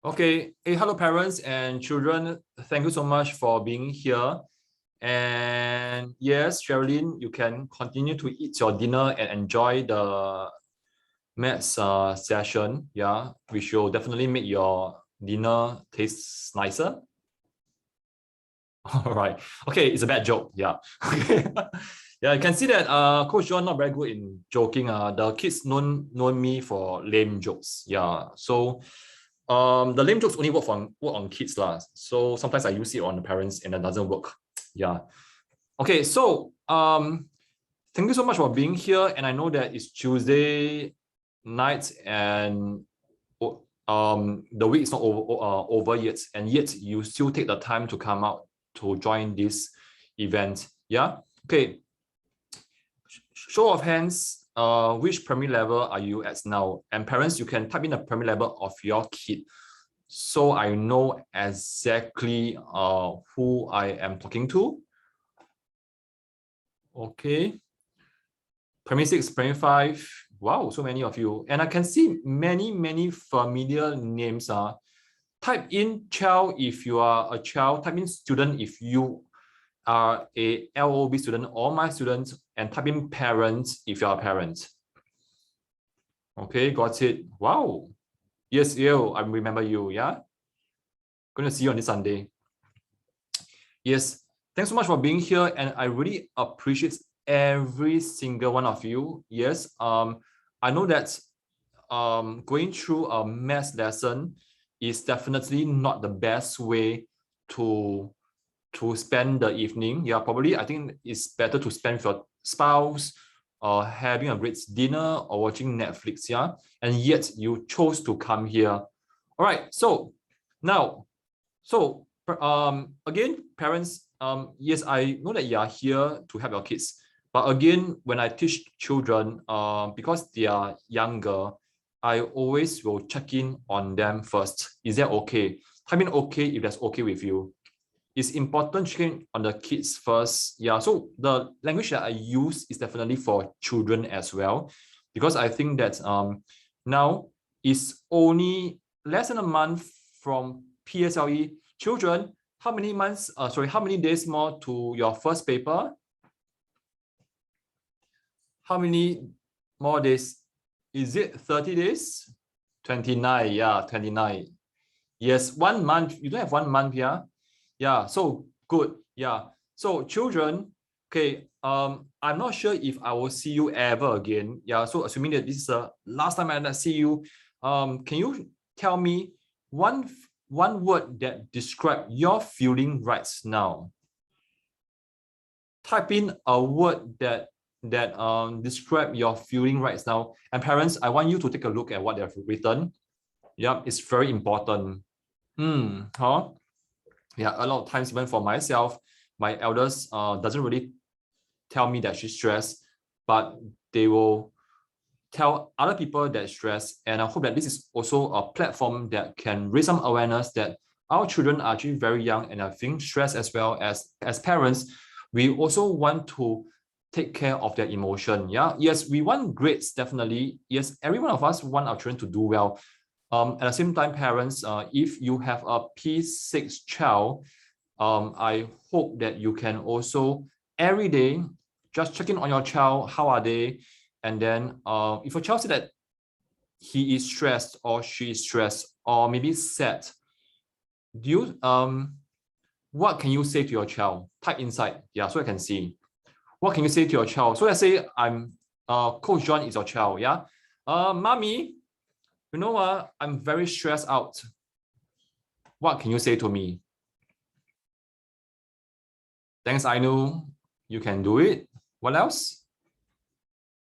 Okay. Hey, hello, parents and children. Thank you so much for being here. And yes, Sherilyn, you can continue to eat your dinner and enjoy the maths session. Yeah, which will definitely make your dinner taste nicer. All right. Okay, it's a bad joke. Yeah. Okay. Yeah, you can see that Coach John not very good in joking. The kids known me for lame jokes. Yeah. So the lame jokes only work on kids lah. So sometimes I use it on the parents and it doesn't work. Yeah. Okay, so thank you so much for being here. And I know that it's Tuesday night and the week is not over yet, and yet you still take the time to come out to join this event. Yeah. Okay. Show of hands. Which primary level are you at now? And parents, you can type in the primary level of your kid, so I know exactly who I am talking to. Okay. Primary 6, primary 5. Wow, so many of you. And I can see many familiar names. Type in child if you are a child. Type in student if you are a LOB student or my student. And type in parents if you are a parent. Okay, got it. Wow. Yes, you. I remember you. Yeah. Going to see you on this Sunday. Yes. Thanks so much for being here. And I really appreciate every single one of you. Yes. I know that going through a math lesson is definitely not the best way to spend the evening. Yeah, probably I think it's better to spend with your spouse or having a great dinner or watching Netflix. Yeah, and yet you chose to come here. All right. So now, again, parents, yes, I know that you are here to help your kids. But again, when I teach children, because they are younger, I always will check in on them first. Is that okay? I mean, okay, if that's okay with you. It's important checking on the kids first. Yeah, so the language that I use is definitely for children as well, because I think that now is only less than a month from PSLE. Children, how many months, how many days more to your first paper? How many more days? Is it 30 days? 29, yeah, 29. Yes, 1 month. You don't have 1 month, yeah? Yeah, so good. Yeah. So children, okay, I'm not sure if I will see you ever again. Yeah, so assuming that this is the last time I see you, can you tell me one word that describe your feeling right now? Type in a word that describe your feeling right now. And parents, I want you to take a look at what they have written. Yeah, it's very important. Yeah, a lot of times, even for myself, my elders doesn't really tell me that she's stressed, but they will tell other people that stressed. And I hope that this is also a platform that can raise some awareness that our children are actually very young and are feeling stressed as well. As parents, we also want to take care of their emotion. Yeah, yes, we want grades, definitely. Yes, every one of us want our children to do well. At the same time, parents, if you have a P6 child, I hope that you can also every day just check in on your child. How are they? And then if your child says that he is stressed or she is stressed or maybe sad, do you what can you say to your child? Type inside, yeah, so I can see. What can you say to your child? So let's say I'm Coach John is your child, yeah. Mommy, you know what? I'm very stressed out. What can you say to me? Thanks, I know you can do it. What else?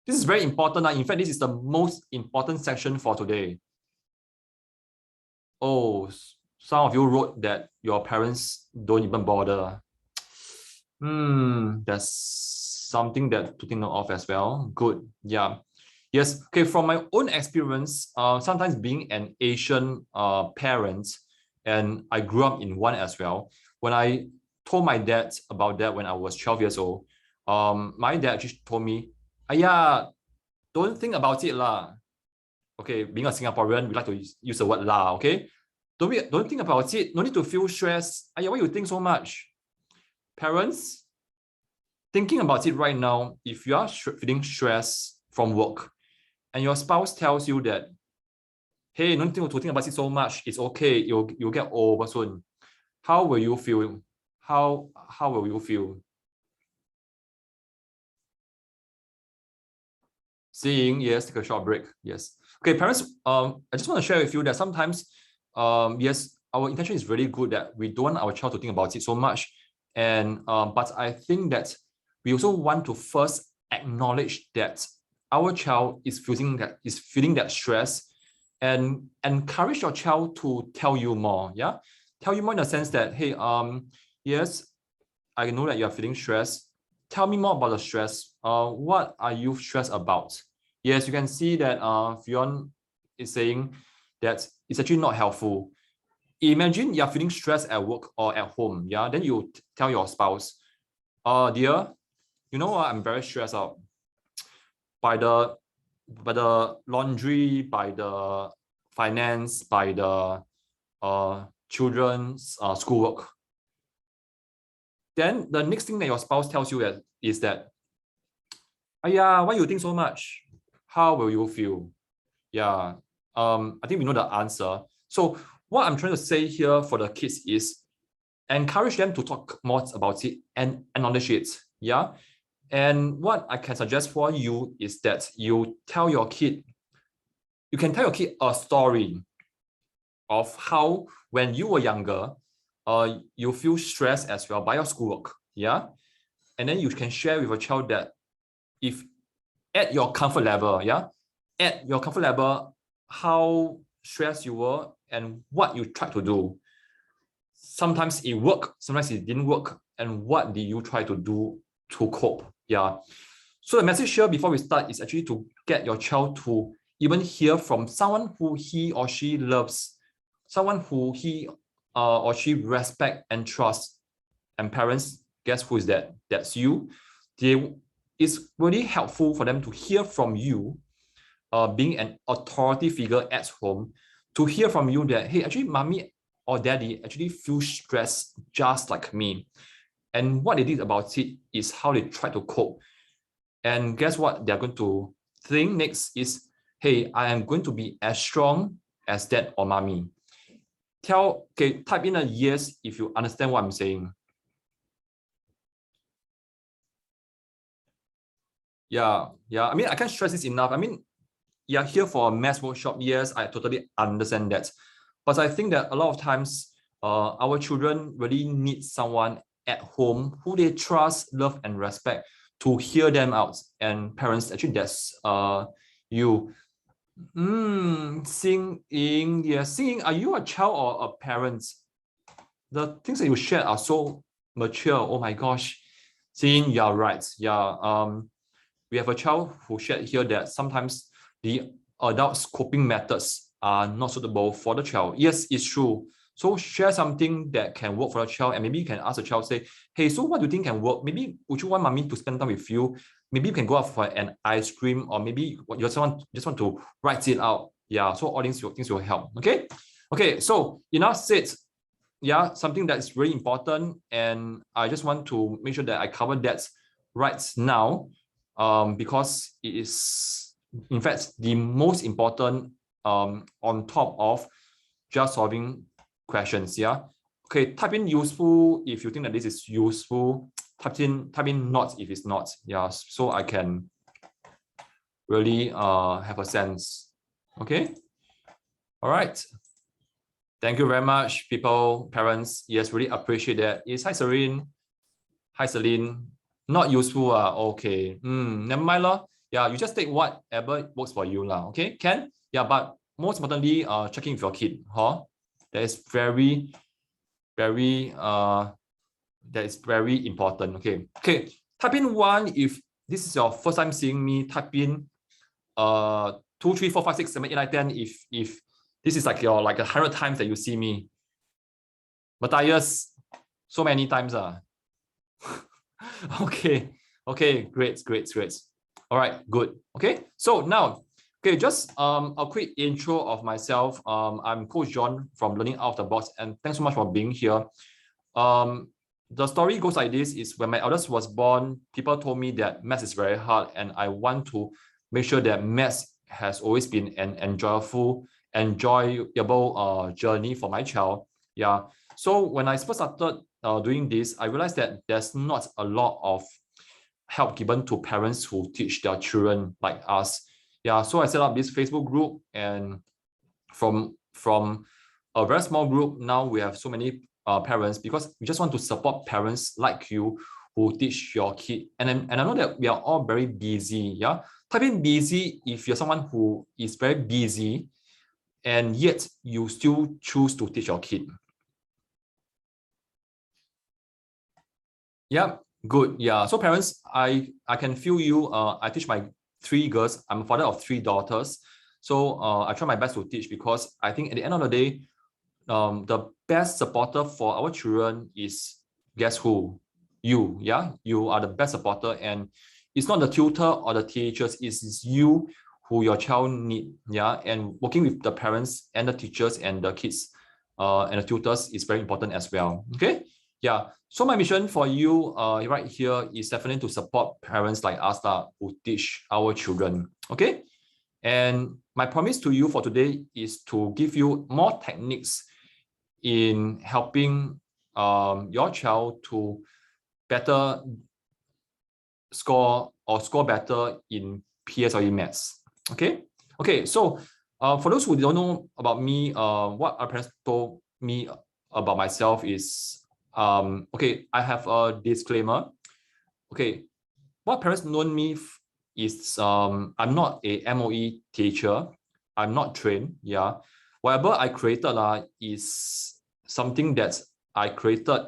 This is very important. In fact, this is the most important section for today. Oh, some of you wrote that your parents don't even bother. That's something that to think of as well. Good. Yeah. Yes. Okay. From my own experience, sometimes being an Asian parent, and I grew up in one as well. When I told my dad about that when I was 12 years old, my dad just told me, "Aya, don't think about it lah." Okay, being a Singaporean, we like to use the word lah. Okay, Don't think about it. No need to feel stressed. Why you think so much? Parents, thinking about it right now, if you are feeling stressed from work and your spouse tells you that, hey, no need to think about it so much, it's okay, you'll get over soon. How will you feel? How will you feel? Seeing, yes, take a short break. Yes. Okay, parents, I just want to share with you that sometimes, yes, our intention is really good that we don't want our child to think about it so much. And but I think that we also want to first acknowledge that our child is feeling that stress, and encourage your child to tell you more. Yeah, tell you more in the sense that, hey, yes, I know that you are feeling stressed. Tell me more about the stress. What are you stressed about? Yes, you can see that Fionn is saying that it's actually not helpful. Imagine you're feeling stressed at work or at home. Yeah, then you tell your spouse, dear, you know what? I'm very stressed out by the laundry, by the finance, by the children's schoolwork. Then the next thing that your spouse tells you is that, why you think so much? How will you feel? Yeah, I think we know the answer. So what I'm trying to say here for the kids is encourage them to talk more about it and acknowledge it. Yeah. And what I can suggest for you is that you can tell your kid a story of how when you were younger, you feel stressed as well by your schoolwork. Yeah. And then you can share with your child that if at your comfort level, how stressed you were and what you tried to do. Sometimes it worked, sometimes it didn't work. And what did you try to do to cope? Yeah. So the message here before we start is actually to get your child to even hear from someone who he or she loves, someone who he or she respect and trust. And parents, guess who is that? That's you. It's really helpful for them to hear from you, being an authority figure at home, to hear from you that, hey, actually, mommy or daddy actually feel stressed just like me. And what they did about it is how they try to cope. And guess what they're going to think next is, hey, I am going to be as strong as dad or mommy. Type in a yes if you understand what I'm saying. Yeah. I mean, I can't stress this enough. I mean, you're here for a mass workshop. Yes, I totally understand that. But I think that a lot of times, our children really need someone at home who they trust, love, and respect to hear them out. And parents, actually, that's you. Singing, yeah, singing. Are you a child or a parent? The things that you shared are so mature. Oh my gosh. Singing, you're right. Yeah. We have a child who shared here that sometimes the adults' coping methods are not suitable for the child. Yes, it's true. So share something that can work for the child, and maybe you can ask the child, say, hey, so what do you think can work? Maybe would you want mommy to spend time with you? Maybe you can go out for an ice cream, or maybe you just want to write it out. Yeah, so all things will help. Okay, so enough said. Yeah, something that is really important, and I just want to make sure that I cover that right now, because it is, in fact, the most important, on top of just solving questions. Yeah. Okay, type in useful if you think that this is useful. Type in not if it's not. Yeah, so I can really have a sense. Okay. All right. Thank you very much, people, parents. Yes, really appreciate that. Yes, hi Serene. Hi Celine. Not useful. Okay. Never mind lah. Yeah, you just take whatever works for you lah. Okay, can? Yeah, but most importantly, checking with your kid. That is very, very that is very important. Okay. Type in 1 if this is your first time seeing me. Type in 2, 3, 4, 5, 6, 7, 8, 9, 10 if this is like your 100 times that you see me. Matthias, so many times. Okay, great. All right, good. Okay, so now Okay, just a quick intro of myself. I'm Coach John from Learning Out of the Box, and thanks so much for being here. The story goes like this: is when my eldest was born, people told me that maths is very hard, and I want to make sure that maths has always been an enjoyable journey for my child. Yeah. So when I first started doing this, I realized that there's not a lot of help given to parents who teach their children like us. Yeah, so I set up this Facebook group, and from a very small group, now we have so many parents, because we just want to support parents like you who teach your kid. And I know that we are all very busy. Yeah, type in busy if you're someone who is very busy and yet you still choose to teach your kid. Yeah, good. Yeah, so parents, I can feel you. I teach my 3 girls. I'm a father of 3 daughters. So I try my best to teach, because I think at the end of the day, the best supporter for our children is, guess who? You. Yeah, you are the best supporter, and it's not the tutor or the teachers, it's you who your child need. Yeah, and working with the parents and the teachers and the kids and the tutors is very important as well. Okay. Yeah, so my mission for you right here is definitely to support parents like us who teach our children. Okay. And my promise to you for today is to give you more techniques in helping your child to better score better in PSLE maths. Okay. Okay. So for those who don't know about me, what our parents told me about myself is, okay, I have a disclaimer. Okay, what parents know me is I'm not a MOE teacher. I'm not trained. Yeah, whatever I created is something that I created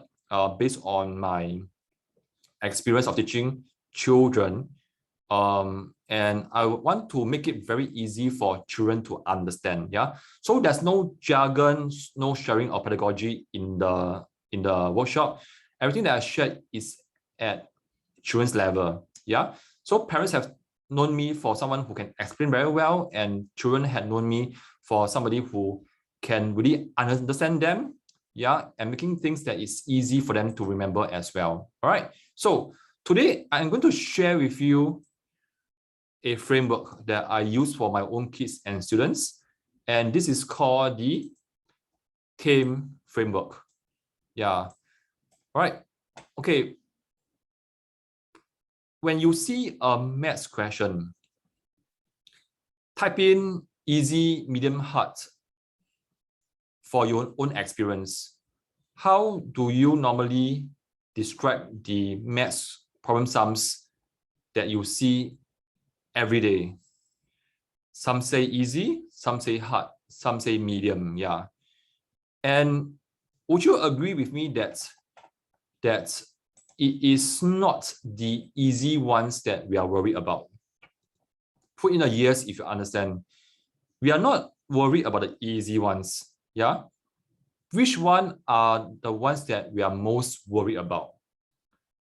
based on my experience of teaching children. And I want to make it very easy for children to understand. Yeah, so there's no jargon, no sharing of pedagogy in the workshop. Everything that I shared is at children's level. Yeah, so parents have known me for someone who can explain very well, and children had known me for somebody who can really understand them. Yeah, and making things that is easy for them to remember as well. All right, so today I'm going to share with you a framework that I use for my own kids and students, and this is called the T.A.M.E framework. Yeah. All right. Okay. When you see a maths question, type in easy, medium, hard for your own experience. How do you normally describe the maths problem sums that you see every day? Some say easy, some say hard, some say medium. Yeah. And would you agree with me that it is not the easy ones that we are worried about? Put in a yes if you understand. We are not worried about the easy ones. Yeah. Which one are the ones that we are most worried about?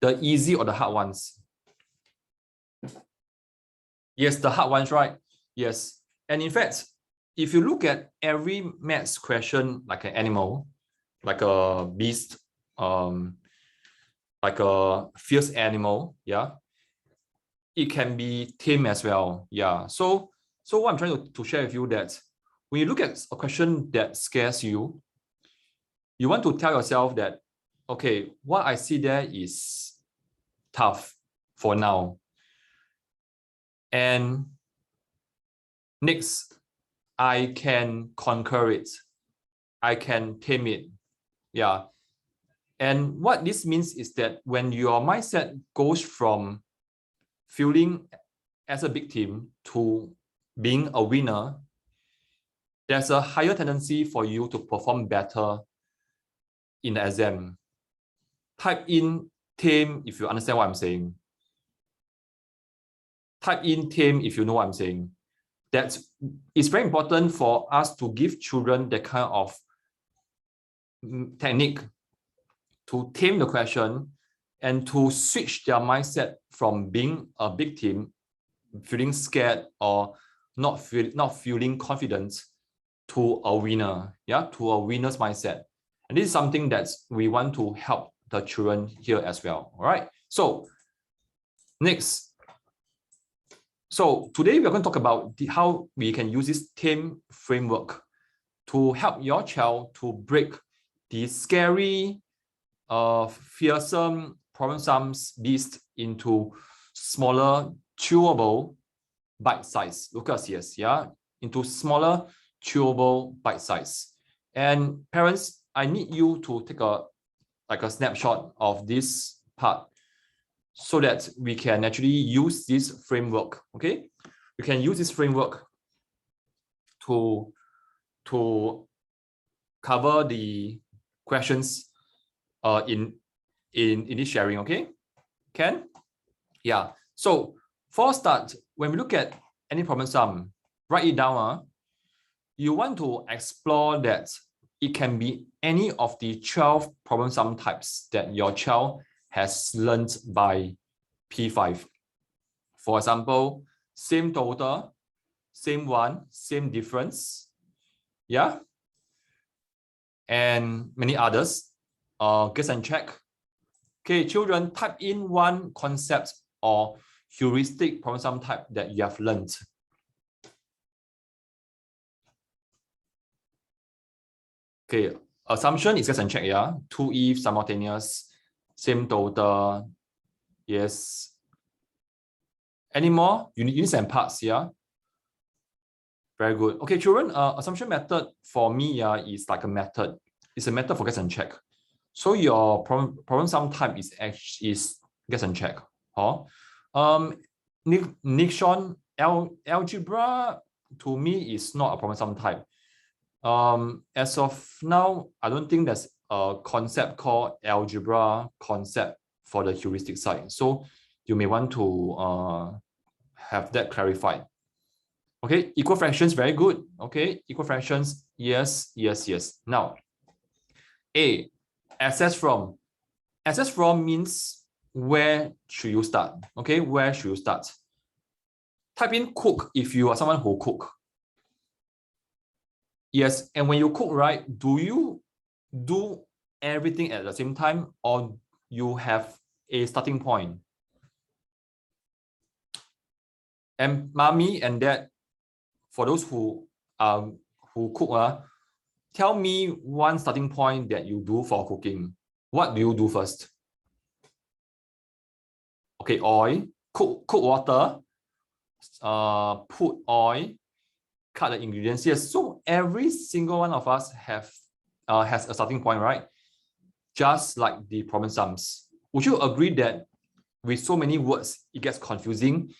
The easy or the hard ones? Yes, the hard ones, right? Yes. And in fact, if you look at every maths question, like an animal, like a beast, like a fierce animal, yeah, it can be tame as well. Yeah. So what I'm trying to share with you that when you look at a question that scares you, you want to tell yourself that, okay, what I see there is tough for now. And next, I can conquer it. I can tame it. Yeah. And what this means is that when your mindset goes from feeling as a victim to being a winner, there's a higher tendency for you to perform better in the exam. Type in T.A.M.E if you understand what I'm saying. Type in T.A.M.E if you know what I'm saying. That it's very important for us to give children that kind of technique to tame the question and to switch their mindset from being a victim, feeling scared or not feeling confident to a winner, yeah, to a winner's mindset. And this is something that we want to help the children here as well. All right. So next. So today we are going to talk about how we can use this T.A.M.E framework to help your child to break the scary, fearsome problem sums beast into smaller, chewable bite size. Lucas, yes, yeah, into smaller, chewable bite size. And parents, I need you to take a snapshot of this part so that we can actually use this framework. Okay, we can use this framework to cover the questions in this sharing. Okay, can? Yeah. So for start, when we look at any problem sum, write it down. You want to explore that it can be any of the 12 problem sum types that your child has learned by P5. For example, same total, same one, same difference, yeah, and many others. Guess and check. Okay, children, type in one concept or heuristic problem sum type that you have learned. Okay, assumption is guess and check, yeah. 2 if, simultaneous, same total, yes. Any more? Units and parts, yeah. Very good. Okay, children, assumption method for me, yeah, is like a method. It's a method for guess and check. So your problem sum type is guess and check. Nixon algebra to me is not a problem sum type. As of now, I don't think there's a concept called algebra concept for the heuristic side. So you may want to have that clarified. Okay, equal fractions, very good. Okay, equal fractions, yes, yes, yes. Now, A, access from. Access from means where should you start? Okay, where should you start? Type in cook if you are someone who cook. Yes, and when you cook, right, do you do everything at the same time or you have a starting point? And mommy and dad, for those who cook, tell me one starting point that you do for cooking. What do you do first? Okay, oil, cook water, put oil, cut the ingredients. Yes, so every single one of us has a starting point, right? Just like the problem sums. Would you agree that with so many words, it gets confusing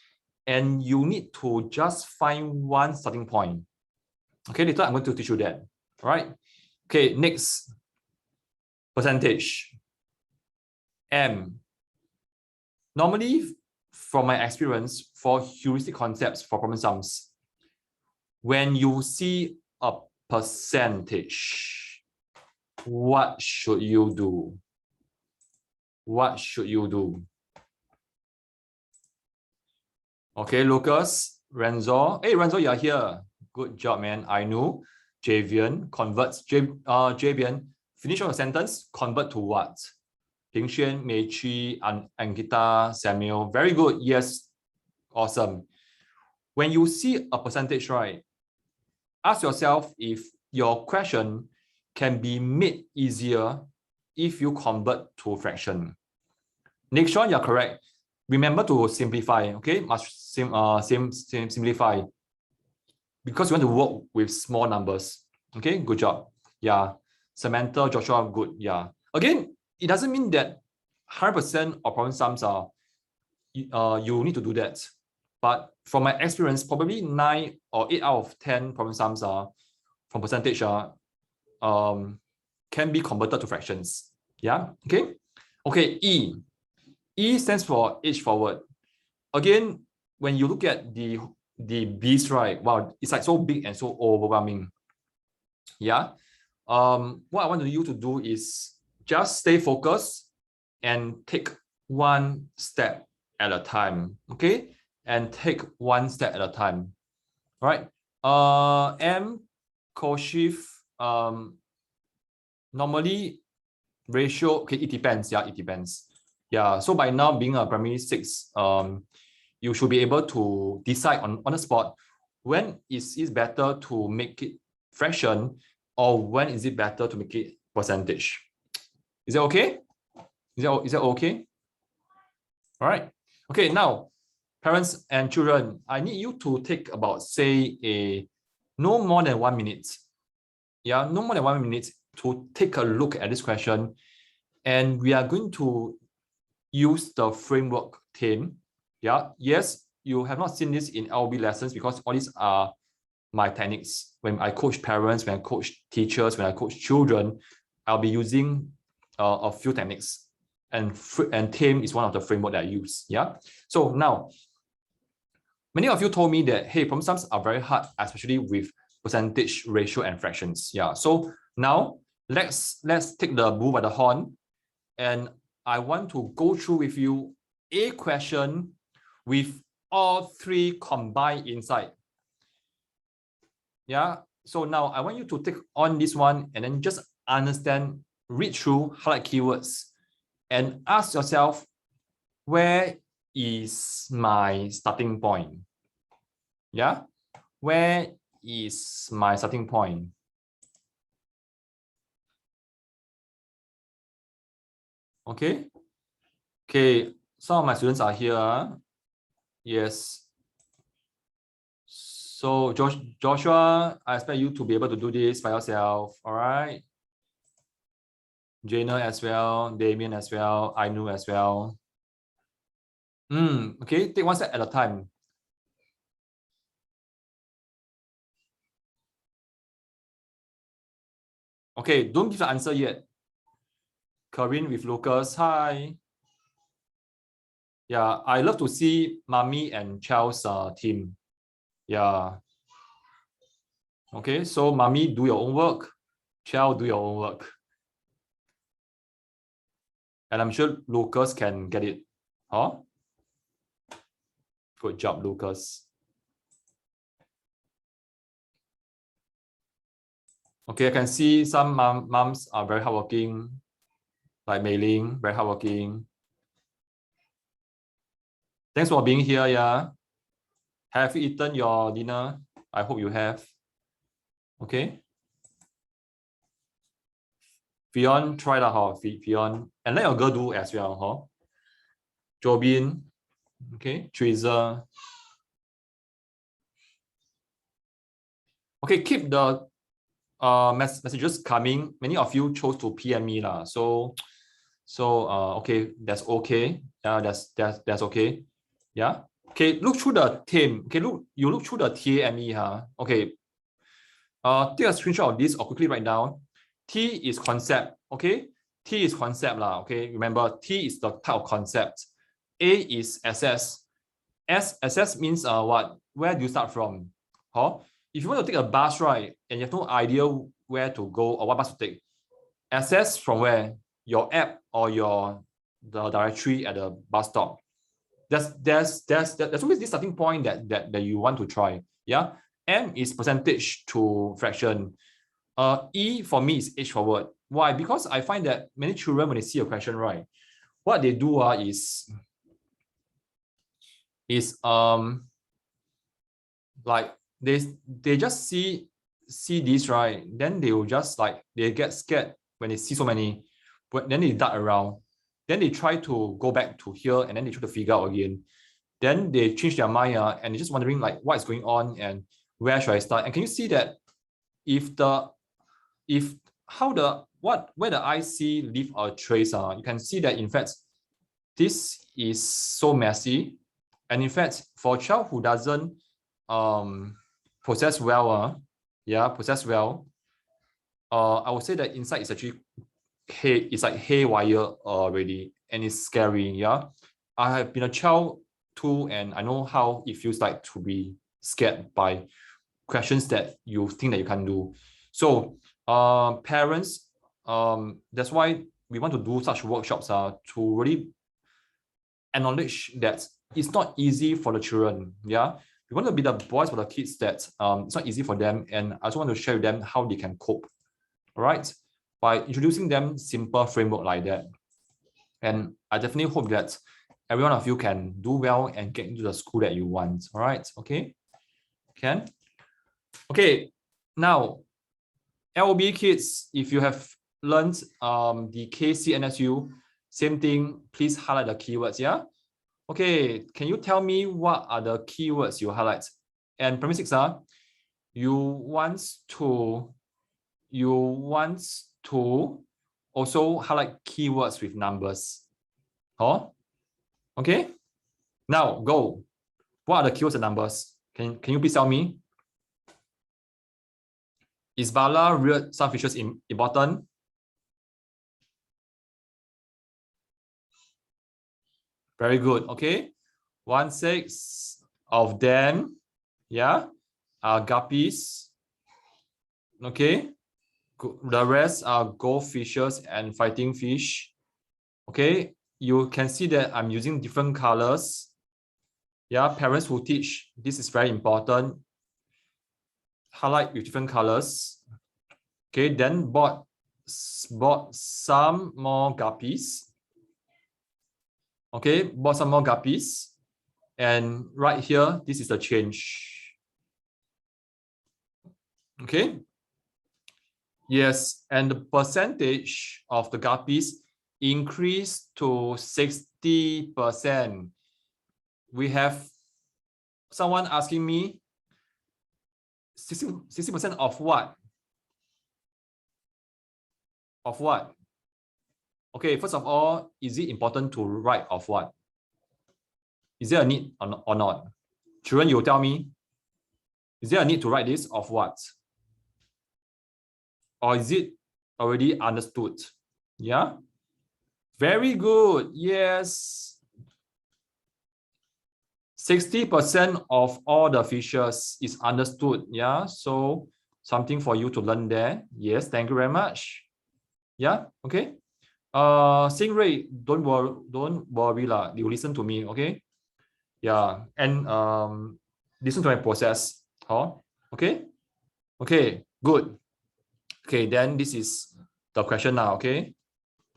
and you need to just find one starting point? Okay, later I'm going to teach you that. All right. Okay, next. Percentage. M. Normally, from my experience, for heuristic concepts for problem sums, when you see a percentage, what should you do? What should you do? Okay, Lucas, Renzo. Hey, Renzo, you're here. Good job, man. I know. Javian converts. Javian, finish your sentence. Convert to what? Ping Xuan, Mei Chi, Angita, Samuel. Very good. Yes. Awesome. When you see a percentage, right, ask yourself if your question can be made easier if you convert to fraction. Next one, you're correct. Remember to simplify, okay? Must simplify because you want to work with small numbers. Okay, good job. Yeah, Samantha, Joshua, good. Yeah. Again, it doesn't mean that 100% of problem sums are you need to do that. But from my experience, probably 9 or 8 out of 10 problem sums are from percentage can be converted to fractions. Yeah. Okay. Okay. E. E stands for edge forward. Again, when you look at the beast, right? Wow, it's like so big and so overwhelming. Yeah. What I want you to do is just stay focused and take one step at a time. Okay, and take one step at a time. All right. M Koshif, normally ratio, okay, it depends. Yeah, it depends. Yeah, so by now being a primary 6, you should be able to decide on the spot when is it better to make it fraction or when is it better to make it percentage. Is that okay? Is that okay? All right. Okay, now parents and children, I need you to take about, say, no more than 1 minute. Yeah, no more than 1 minute to take a look at this question. And we are going to use the framework T.A.M.E. Yeah, yes, you have not seen this in LB lessons because all these are my techniques. When I coach parents, when I coach teachers, when I coach children, I'll be using a few techniques. And T.A.M.E. is one of the framework that I use. Yeah. So now, many of you told me that, hey, problem sums are very hard, especially with percentage, ratio, and fractions. Yeah. So now let's take the bull by the horn, and I want to go through with you a question with all three combined inside. Yeah. So now I want you to take on this one and then just understand, read through, highlight keywords, and ask yourself, where is my starting point? Yeah. Where is my starting point? Okay. Okay. Some of my students are here. Yes. So Joshua, I expect you to be able to do this by yourself. All right. Jana as well, Damien as well, Ainu as well. Okay, take one step at a time. Okay, don't give the answer yet. Corinne with Lucas, hi. Yeah, I love to see Mami and Charles' team. Yeah. Okay, so Mami, do your own work. Charles, do your own work. And I'm sure Lucas can get it. Huh? Good job, Lucas. Okay, I can see some moms are very hardworking, like Mei Ling, very hardworking. Thanks for being here, yeah. Have you eaten your dinner? I hope you have. Okay. Fion, try that, huh? Fion. And let your girl do as well, huh? Jobin. Okay. Teresa. Okay, keep the messages coming. Many of you chose to PM me lah. So okay, that's okay. Yeah, that's okay. Yeah. Okay, look through the T.A.M.E. Okay, you look through the T.A.M.E. Huh? Okay. Take a screenshot of this or quickly write down. T is concept. Okay. T is concept lah. Okay. Remember, T is the type of concept. A is assess. Assess means what? Where do you start from? Huh? If you want to take a bus, right, and you have no idea where to go or what bus to take, assess from where? Your app or the directory at the bus stop. There's always this starting point that you want to try. Yeah. M is percentage to fraction. E for me is age forward. Why? Because I find that many children, when they see a question, right, what they do is like they just see this, right? Then they will just like they get scared when they see so many, but then they dart around. Then they try to go back to here and then they try to figure out again. Then they change their mind and they're just wondering like what is going on and where should I start? And can you see that where the IC leave a trace, you can see that in fact this is so messy. And in fact, for a child who doesn't process well, I would say that inside is actually it's like haywire already, and it's scary. Yeah, I have been a child too, and I know how it feels like to be scared by questions that you think that you can do. So parents, that's why we want to do such workshops to really acknowledge that it's not easy for the children. Yeah, we want to be the voice for the kids that it's not easy for them, and I also want to share with them how they can cope. All right, by introducing them simple framework like that. And I definitely hope that every one of you can do well and get into the school that you want. All right, okay, can. Okay, now LOB kids, if you have learned the KCNSU, same thing, please highlight the keywords, yeah? Okay, can you tell me what are the keywords you highlight? And primary 6, you want to also highlight keywords with numbers. Oh, okay. Now go. What are the keywords and numbers? Can you please tell me? Is Bala real some features important? Very good. Okay. 1/6 of them, yeah, are guppies. Okay. The rest are goldfishes and fighting fish. Okay. You can see that I'm using different colors. Yeah, parents who teach, this is very important. Highlight with different colors. Okay, then bought some more guppies. Okay, bought some more guppies. And right here, this is the change. Okay. Yes, and the percentage of the guppies increased to 60%. We have someone asking me, 60% of what? Of what? Okay, first of all, is it important to write of what? Is there a need or not? Children, you tell me. Is there a need to write this of what? Or is it already understood? Yeah? Very good. Yes. 60% of all the fishes is understood. Yeah. So something for you to learn there. Yes. Thank you very much. Yeah. Okay. Stingray, don't worry lah. You listen to me. Okay. Yeah. And listen to my process. Oh. Okay. Okay. Good. Okay. Then this is the question now. Okay.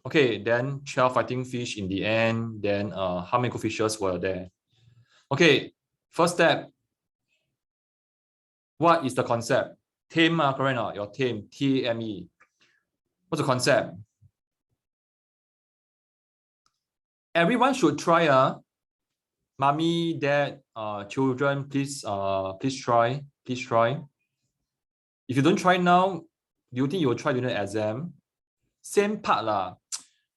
Okay. Then 12 fighting fish in the end. Then how many fishes were there? Okay, first step. What is the concept? T.A.M.E, correct or not? Your T.A.M.E, T.A.M.E. What's the concept? Everyone should try. Mommy, dad, children, please try. Please try. If you don't try now, do you think you will try during the exam? Same part lah.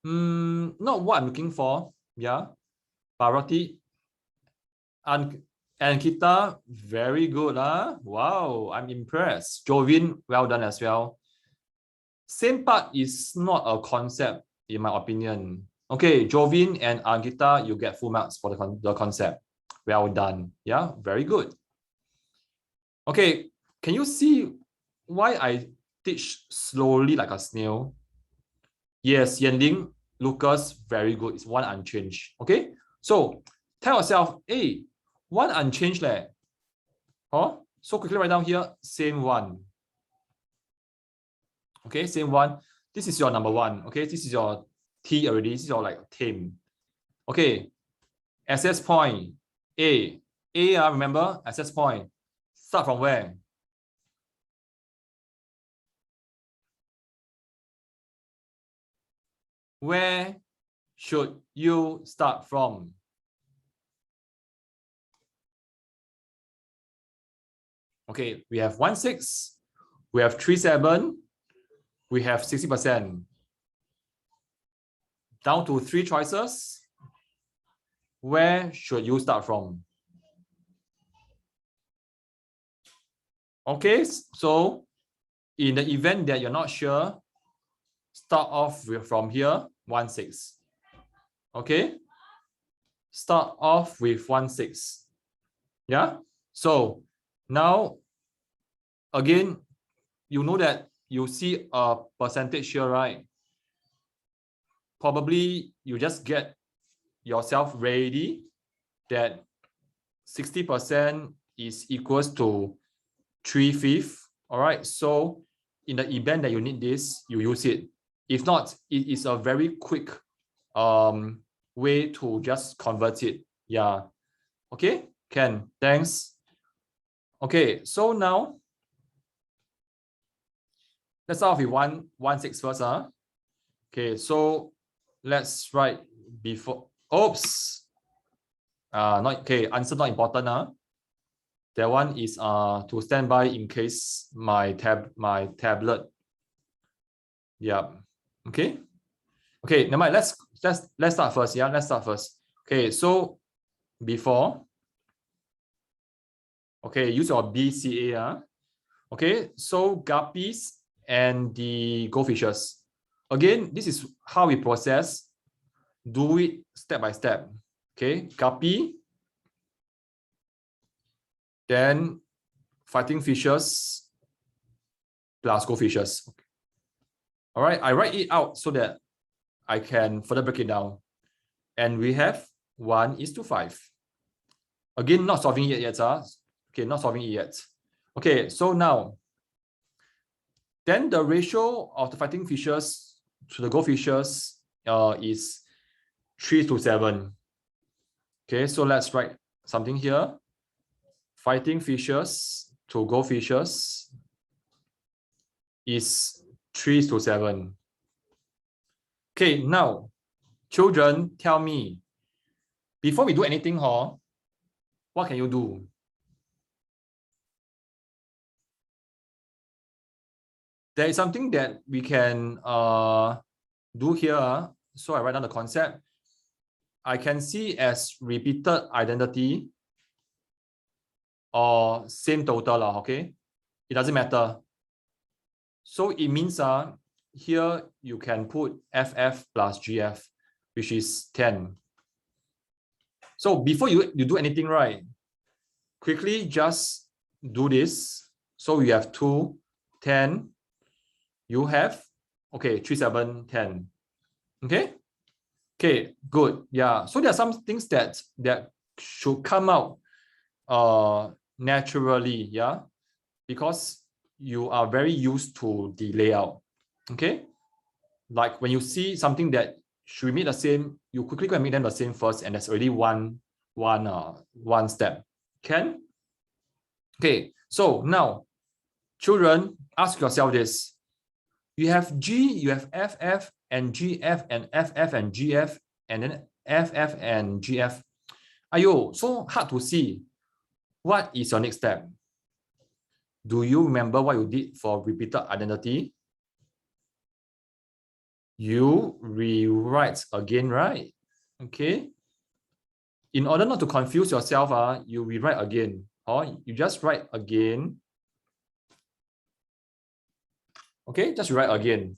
Not what I'm looking for. Yeah. Parvati. And Kita, very good. Wow, I'm impressed. Jovin, well done as well. Same part is not a concept, in my opinion. Okay, Jovin and Angita, you get full marks for the concept. Well done. Yeah, very good. Okay, can you see why I teach slowly like a snail? Yes, Yanling, Lucas, very good. It's one unchanged. Okay, so tell yourself, hey, one unchanged leh. Oh, so quickly write down here, same one. Okay, same one. This is your number one. Okay, this is your T already. This is your like T.A.M.E. Okay, access point A. Remember access point. Start from where? Where should you start from? Okay, we have 1/6, we have 3/7, we have 60%. Down to 3 choices. Where should you start from? Okay, so in the event that you're not sure, start off from here, 1/6. Okay, start off with 1/6. Yeah, so now again, you know that you see a percentage here, right? Probably you just get yourself ready that 60% is equals to 3/5. All right. So in the event that you need this, you use it. If not, it is a very quick way to just convert it. Yeah. Okay. Ken, thanks. Okay. So now let's start off with 1/6 first. Okay. So let's write before. Oops. Not okay. Answer not important. That one is to stand by in case my tablet. Yeah. Okay. Okay. Never mind. Let's start first. Yeah. Let's start first. Okay. So before. Okay. Use your BCA. Okay. So guppies and the goldfishes. Again, this is how we process. Do it step by step. Okay. Guppy. Then fighting fishes plus goldfishes. Okay. All right, I write it out so that I can further break it down. And we have 1:5. Again, not solving it yet. Okay, not solving it yet. Okay, so now, then the ratio of the fighting fishes to the goldfishes is 3:7. Okay, so let's write something here. Fighting fishes to goldfishes is 3:7. Okay, now, children, tell me, before we do anything, what can you do? There is something that we can do here. So I write down the concept. I can see as repeated identity or same total, okay? It doesn't matter. So it means here you can put FF plus GF, which is 10. So before you do anything, right? Quickly just do this. So you have 2, 10. You have, okay, 3, 7, 10. Okay? Okay, good. Yeah. So there are some things that should come out naturally, yeah, because you are very used to the layout. Okay, like when you see something that should make the same, you quickly go and make them the same first, and there's already one step. Can? Okay, so now children, ask yourself this. You have G, you have FF and GF and FF and GF and then FF and GF. Ayo, so hard to see. What is your next step? Do you remember what you did for repeated identity? You rewrite again, right? Okay. In order not to confuse yourself, you rewrite again. Or you just write again. Okay, just write again.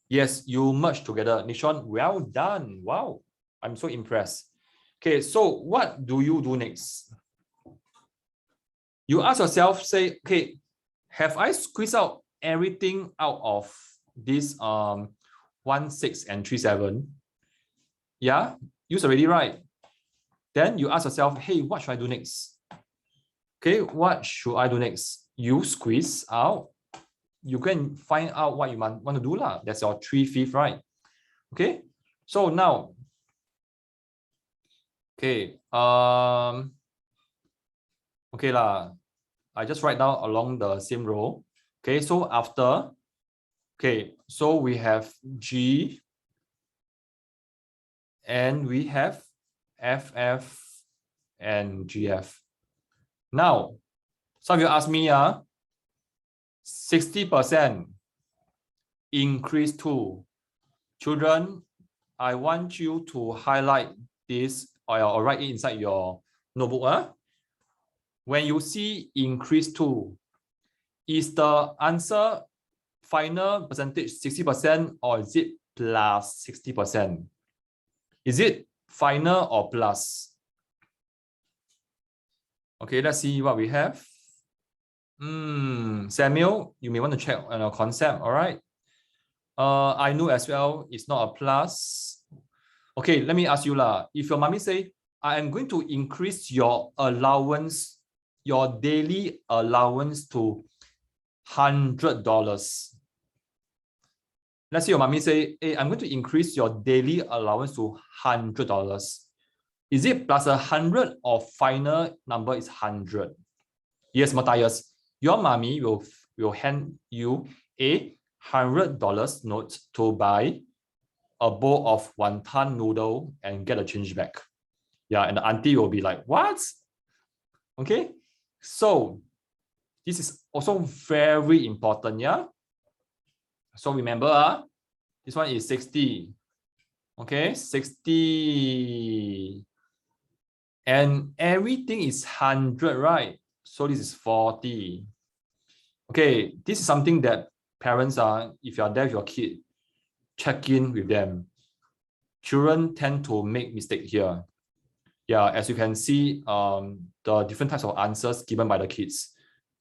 Yes, you merge together. Nishon, well done. Wow, I'm so impressed. Okay, so what do you do next? You ask yourself, say, okay, have I squeezed out everything out of this 1/6 and 3/7? Yeah, use already, right? Then you ask yourself, hey, what should I do next? Okay, what should I do next? You squeeze out. You can find out what you want to do lah. That's your 3/5, right? Okay, so now, okay, okay lah. I just write down along the same row. Okay, so after, okay, so we have G and we have FF and GF. Now, some of you ask me, 60% increase to children. I want you to highlight this or write it inside your notebook. When you see increase to, is the answer final percentage 60% or is it plus 60%? Is it final or plus? Okay, let's see what we have. Samuel, you may want to check on our concept, all right? I know as well, it's not a plus. Okay, let me ask you lah. If your mommy say, I am going to increase your allowance your daily allowance to $100. Let's say your mommy say, hey, I'm going to increase your daily allowance to $100. Is it plus 100 or final number is 100? Yes, Matthias, your mommy will hand you a $100 note to buy a bowl of wonton noodle and get a change back. Yeah, and the auntie will be like, what? Okay, so this is also very important, yeah? So remember, this one is 60. Okay, 60. And everything is 100, right? So this is 40. Okay, this is something that parents are, if you are there with your kid, check in with them. Children tend to make mistake here. Yeah, as you can see, the different types of answers given by the kids.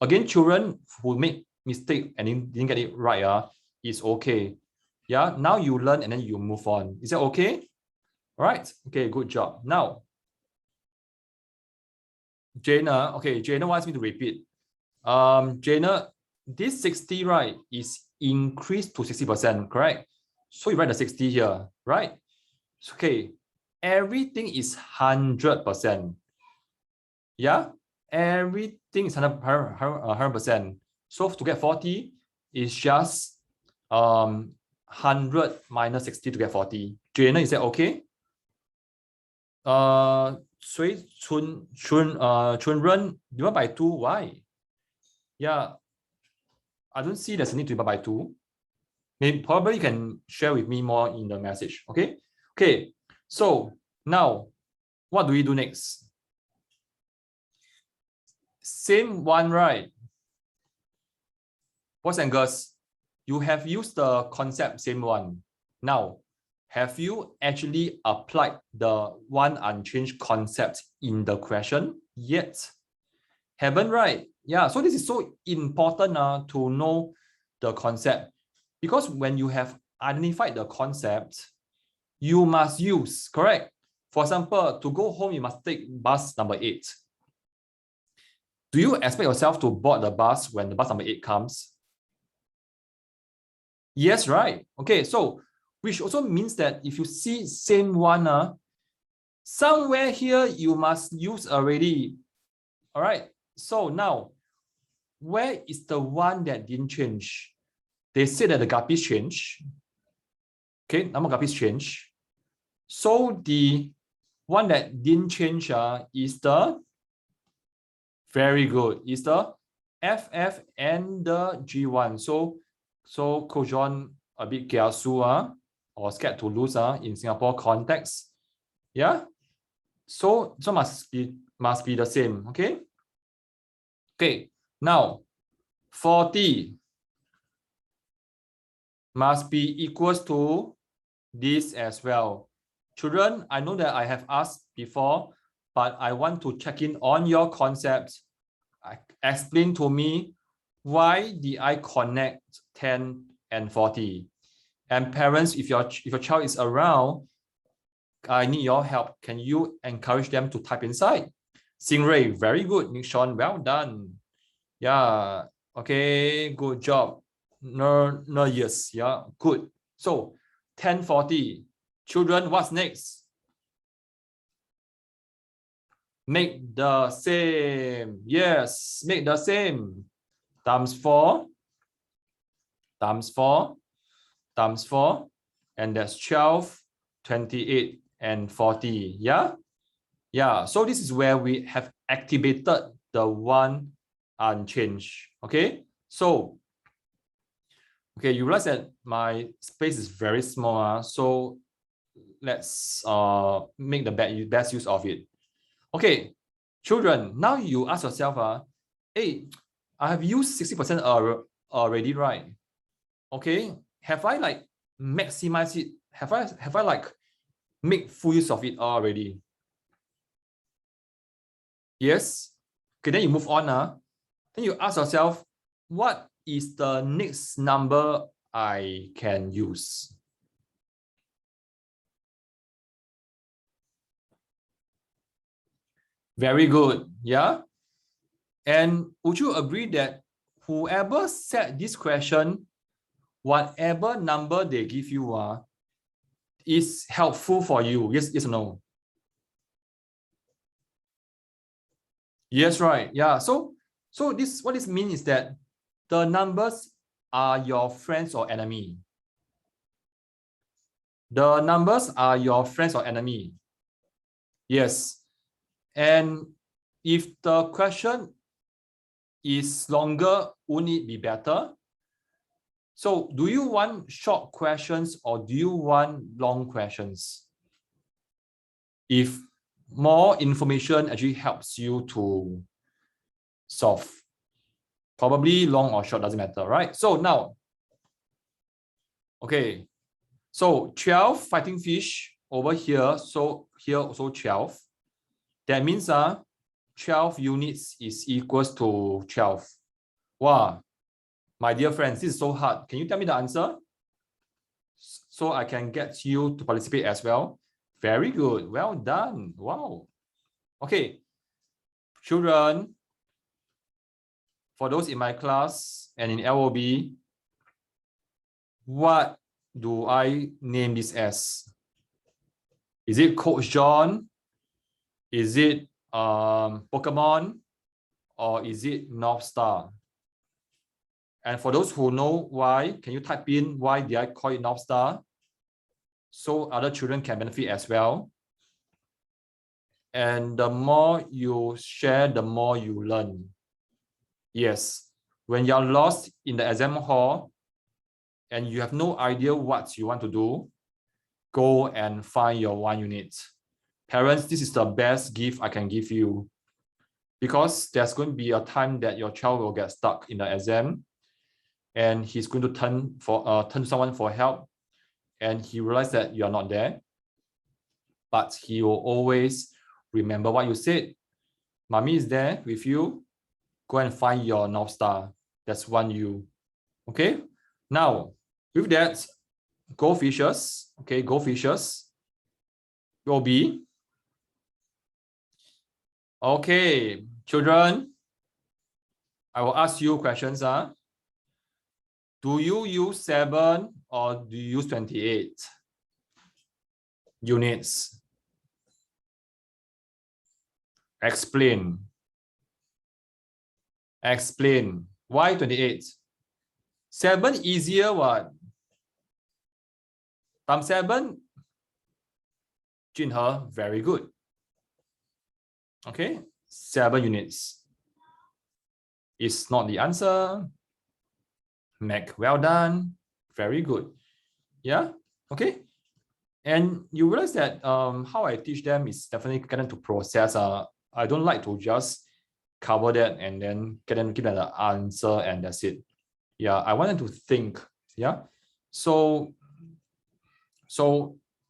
Again, children who make mistake and didn't get it right, is okay. Yeah, now you learn and then you move on. Is that okay? All right. Okay, good job. Now, Jana, okay, Jana wants me to repeat. Jana, this 60, right, is increased to 60%, correct? So you write the 60 here, right? Okay, everything is 100%. Yeah, everything is 100%. So to get 40 is just 100 minus 60 to get 40. Jana, is that okay? Chunren divide by 2, why? Yeah, I don't see there's a need to divide by 2. Maybe probably you can share with me more in the message. Okay. Okay. So now, what do we do next? Same one, right? Boys and girls, you have used the concept same one. Now, have you actually applied the one unchanged concept in the question yet? Haven't, right? Yeah, so this is so important to know the concept, because when you have identified the concept, you must use, correct? For example, to go home, you must take bus number 8. Do you expect yourself to board the bus when the bus number 8 comes? Yes, right? Okay, so which also means that if you see same one, somewhere here you must use already. All right, so now, where is the one that didn't change? They said that the guppies change. Okay, number of guppies change. So the one that didn't change is the, very good, is the FF and the G1. So Coach John a bit kiasu or scared to lose in Singapore context. Yeah. So must be the same. Okay. Okay. Now 40 must be equals to this as well. Children, I know that I have asked before, but I want to check in on your concepts. Explain to me, why did I connect 10 and 40? And parents, if your child is around, I need your help. Can you encourage them to type inside? Singray, very good. Nixon, well done. Yeah, okay, good job. No, yes, yeah, good. So 10, 40. Children, what's next? Make the same. Yes, make the same. Times 4, times 4, times 4, and that's 12, 28, and 40. Yeah? Yeah, so this is where we have activated the one unchanged. Okay, so okay, you realize that my space is very small, so let's make the best use of it. Okay, children, now you ask yourself, hey, I have used 60% already, right? Okay, have I like maximized it? Have I like make full use of it already? Yes. Okay, then you move on. Then you ask yourself, what is the next number I can use? Very good. Yeah. And would you agree that whoever set this question, whatever number they give you is helpful for you? Yes, yes or no? Yes, right. Yeah. So this what this means is that the numbers are your friends or enemy. The numbers are your friends or enemy. Yes. And if the question is longer, wouldn't it be better? So do you want short questions or do you want long questions? If more information actually helps you to solve, probably long or short doesn't matter, right? So now, okay, so 12 fighting fish over here, so here also 12. That means 12 units is equals to 12. Wow, my dear friends, this is so hard. Can you tell me the answer? So I can get you to participate as well. Very good. Well done. Wow. Okay. Children, for those in my class and in LOB, what do I name this as? Is it Coach John? Is it Pokemon? Or is it North Star? And for those who know why, can you type in why did I call it North Star? So other children can benefit as well. And the more you share, the more you learn. Yes, when you're lost in the exam hall and you have no idea what you want to do, go and find your 1 unit. Parents, this is the best gift I can give you, because there's going to be a time that your child will get stuck in the exam and he's going to turn to someone for help, and he realizes that you're not there, but he will always remember what you said. Mommy is there with you. Go and find your North Star. That's 1U. Okay. Now, with that, go fishes. Okay, go fishes. Go B. Okay, children, I will ask you questions. Do you use 7 or do you use 28 units? Explain. Explain. Why 28? 7 easier what? Times 7. Junhe, very good. Okay, 7 units is not the answer. Mac, well done. Very good. Yeah, okay. And you realize that how I teach them is definitely get them to process. I don't like to just cover that and then get them to give them the answer and that's it. Yeah, I want them to think. Yeah, so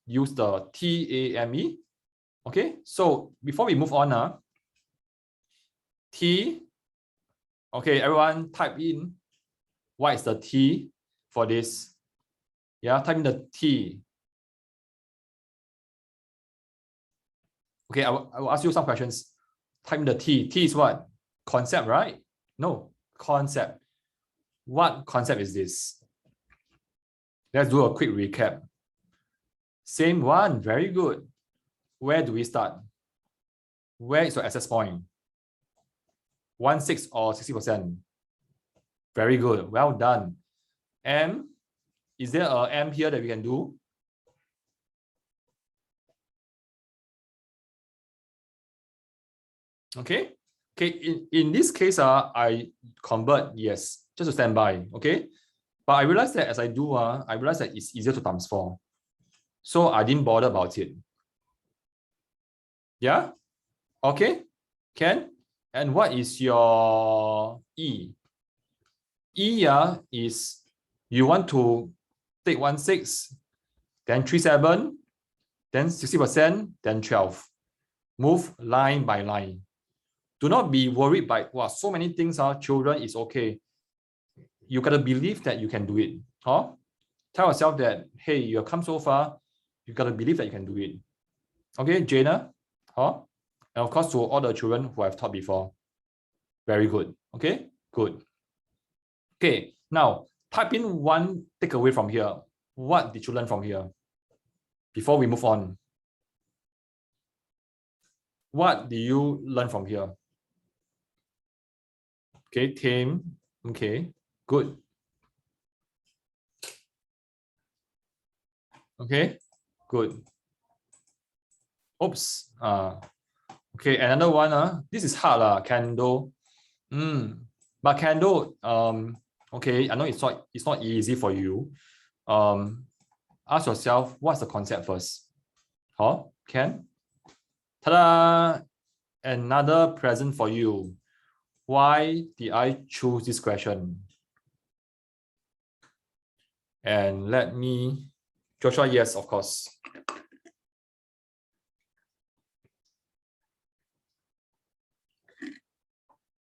use the T.A.M.E. Okay, so before we move on, T. Okay, everyone type in what is the T for this. Yeah, type in the T. Okay, I will ask you some questions. Type in the T. T is what? Concept, right? No, concept. What concept is this? Let's do a quick recap. Same one, very good. Where do we start? Where is your access point? 1/6 or 60%? Very good, well done. M, is there a M here that we can do? Okay, in this case, I convert, yes, just to stand by, okay? But I realized that as I do, I realized that it's easier to times 4. So I didn't bother about it. Yeah, okay, can. And what is your E? E is you want to take 1/6, then 3/7, then 60%, then 12. Move line by line. Do not be worried by so many things children is okay. You gotta believe that you can do it. Huh? Tell yourself that, hey, you have come so far, you gotta believe that you can do it. Okay, Jana? Huh? And of course to all the children who I've taught before. Very good. Okay, good. Okay, now type in one takeaway from here. What did you learn from here? Before we move on, what do you learn from here? Okay, T.A.M.E. Okay, good. Okay, good. Oops. Okay, another one. This is hard, candle. But candle, okay, I know it's not easy for you. Ask yourself, what's the concept first? Huh? Can? Ta-da! Another present for you. Why did I choose this question? And let me, Joshua, yes, of course.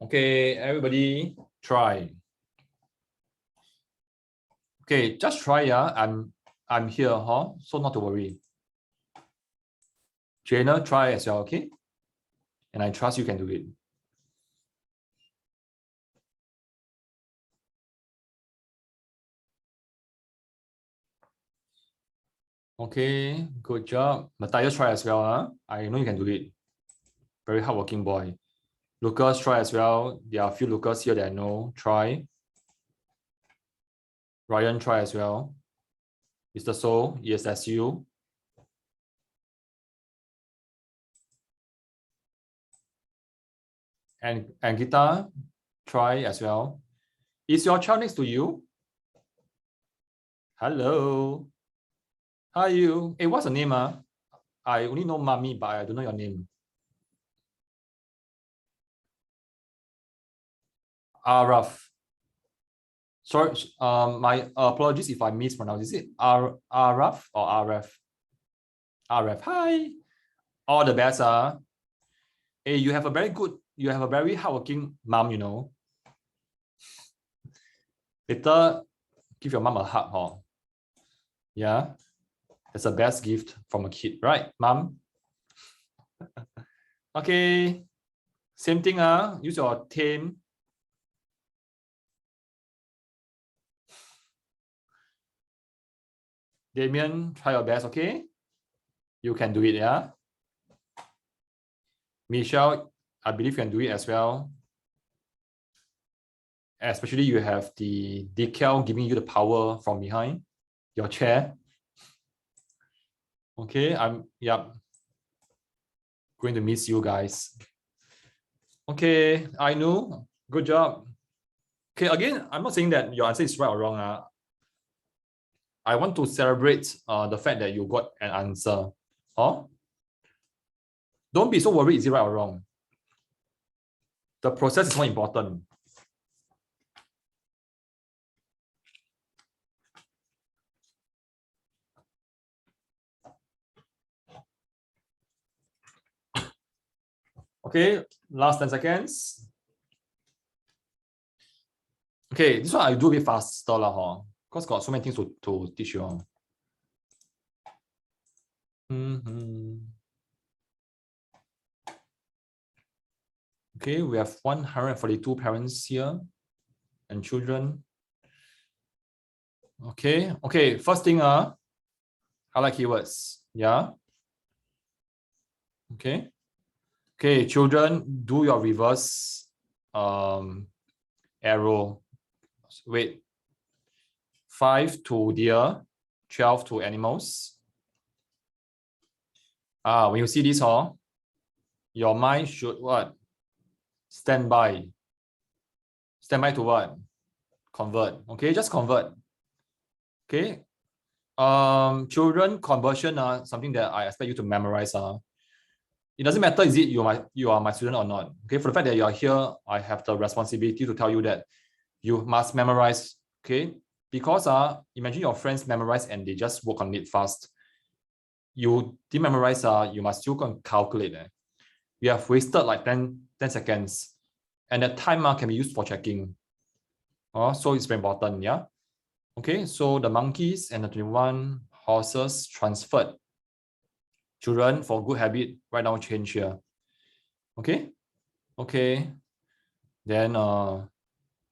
Okay, everybody try. Okay, just try, yeah. I'm here, huh? So not to worry. Jana, try as well, okay? And I trust you can do it. Okay, good job. Matthias, try as well. Huh? I know you can do it. Very hardworking boy. Lucas, try as well. There are a few Lucas here that I know. Try. Ryan, try as well. Mr. So, yes, that's you. And Gita, try as well. Is your child next to you? Hello. How are you? Hey, what's your name? I only know mommy, but I don't know your name. Araf. Sorry, my apologies if I mispronounce. Is it Araf or Araf? Araf. Hi. All the best. Hey, you have a very hardworking mom, you know. Later, give your mom a hug, huh? Yeah. That's the best gift from a kid, right, mom? Okay. Same thing, use your T.A.M.E. Damien, try your best, okay? You can do it, yeah? Michelle, I believe you can do it as well. Especially you have the decal giving you the power from behind your chair. Okay, going to miss you guys. Okay, I know. Good job. Okay, again, I'm not saying that your answer is right or wrong. I want to celebrate the fact that you got an answer. Huh? Don't be so worried, is it right or wrong? The process is more important. Okay, last 10 seconds. Okay, this one I do a bit faster, because got so many things to teach you on. Okay, we have 142 parents here and children. Okay, first thing, highlight keywords. Yeah. Okay, children, do your reverse arrow. Wait. 5 to deer, 12 to animals. When you see this, your mind should what? Stand by. Stand by to what? Convert. Okay, just convert. Okay. Children conversion something that I expect you to memorize. It doesn't matter is it you are my student or not. Okay, for the fact that you are here, I have the responsibility to tell you that you must memorize. Okay, because imagine your friends memorize and they just work on it fast. You didn't memorize, you must still calculate. You have wasted like 10 seconds, and that time can be used for checking. So it's very important, yeah. Okay, so the monkeys and the 21 horses transferred. Children, for good habit, write down change here. Okay. Then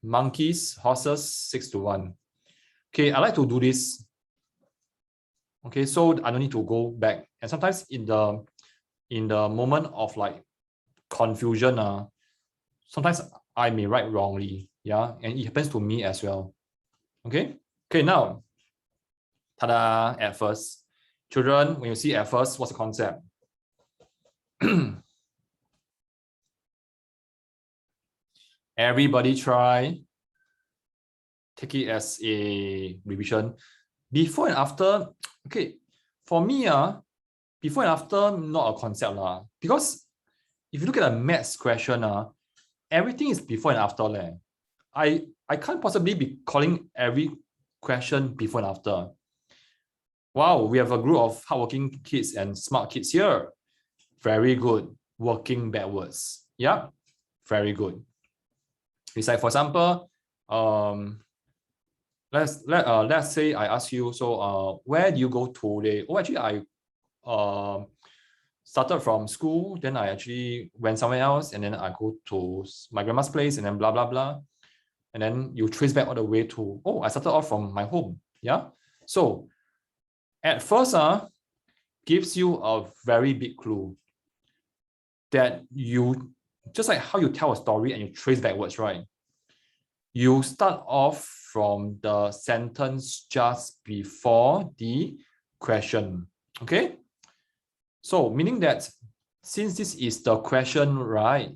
monkeys, horses, 6-1. Okay, I like to do this. Okay, so I don't need to go back. And sometimes in the moment of like confusion, sometimes I may write wrongly. Yeah, and it happens to me as well. Okay. Okay, now, ta-da, at first. Children, when you see at first, what's the concept? Everybody try. Take it as a revision. Before and after, okay, for me, before and after, not a concept. Because if you look at a maths question, everything is before and after. I can't possibly be calling every question before and after. Wow, we have a group of hardworking kids and smart kids here. Very good. Working backwards. Yeah, very good. It's like, for example, let's say I ask you, so where do you go today? Oh, actually, I started from school, then I actually went somewhere else, and then I go to my grandma's place, and then blah blah blah. And then you trace back all the way to, oh, I started off from my home. Yeah. So at first, gives you a very big clue that you, just like how you tell a story and you trace backwards, right? You start off from the sentence just before the question. Okay. So meaning that since this is the question, right,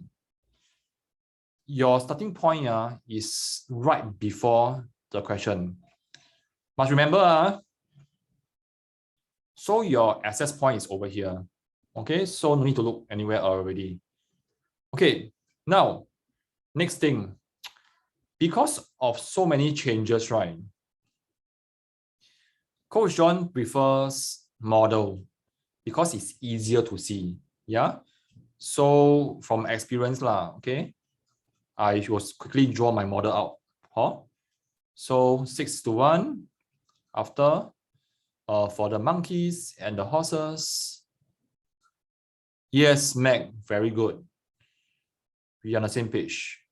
your starting point is right before the question. Must remember, so your access point is over here. Okay, so no need to look anywhere already. Okay, now, next thing. Because of so many changes, right? Coach John prefers model because it's easier to see. Yeah. So from experience, okay, I was quickly draw my model out. Huh? So 6-1 after for the monkeys and the horses. Yes, Mac, very good. We are on the same page.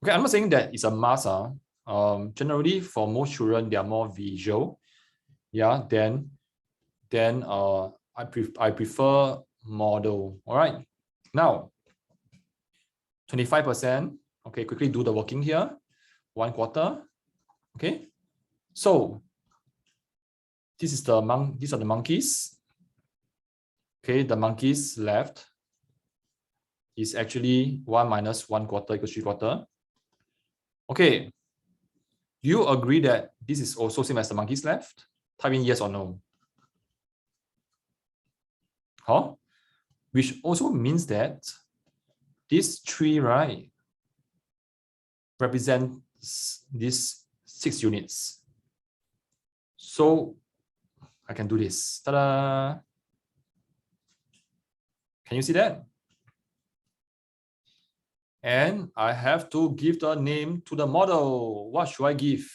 Okay, I'm not saying that it's a must. Generally, for most children, they are more visual. Yeah, then I prefer model. All right. Now, 25%. Okay, quickly do the working here. 1/4. Okay. So this is these are the monkeys. Okay, the monkeys left is actually 1 minus 1/4 equals 3/4. Okay. Do you agree that this is also same as the monkeys left? Type in yes or no. Huh? Which also means that this 3, right, represents these 6 units. So I can do this. Ta-da! Can you see that? And I have to give the name to the model. What should I give?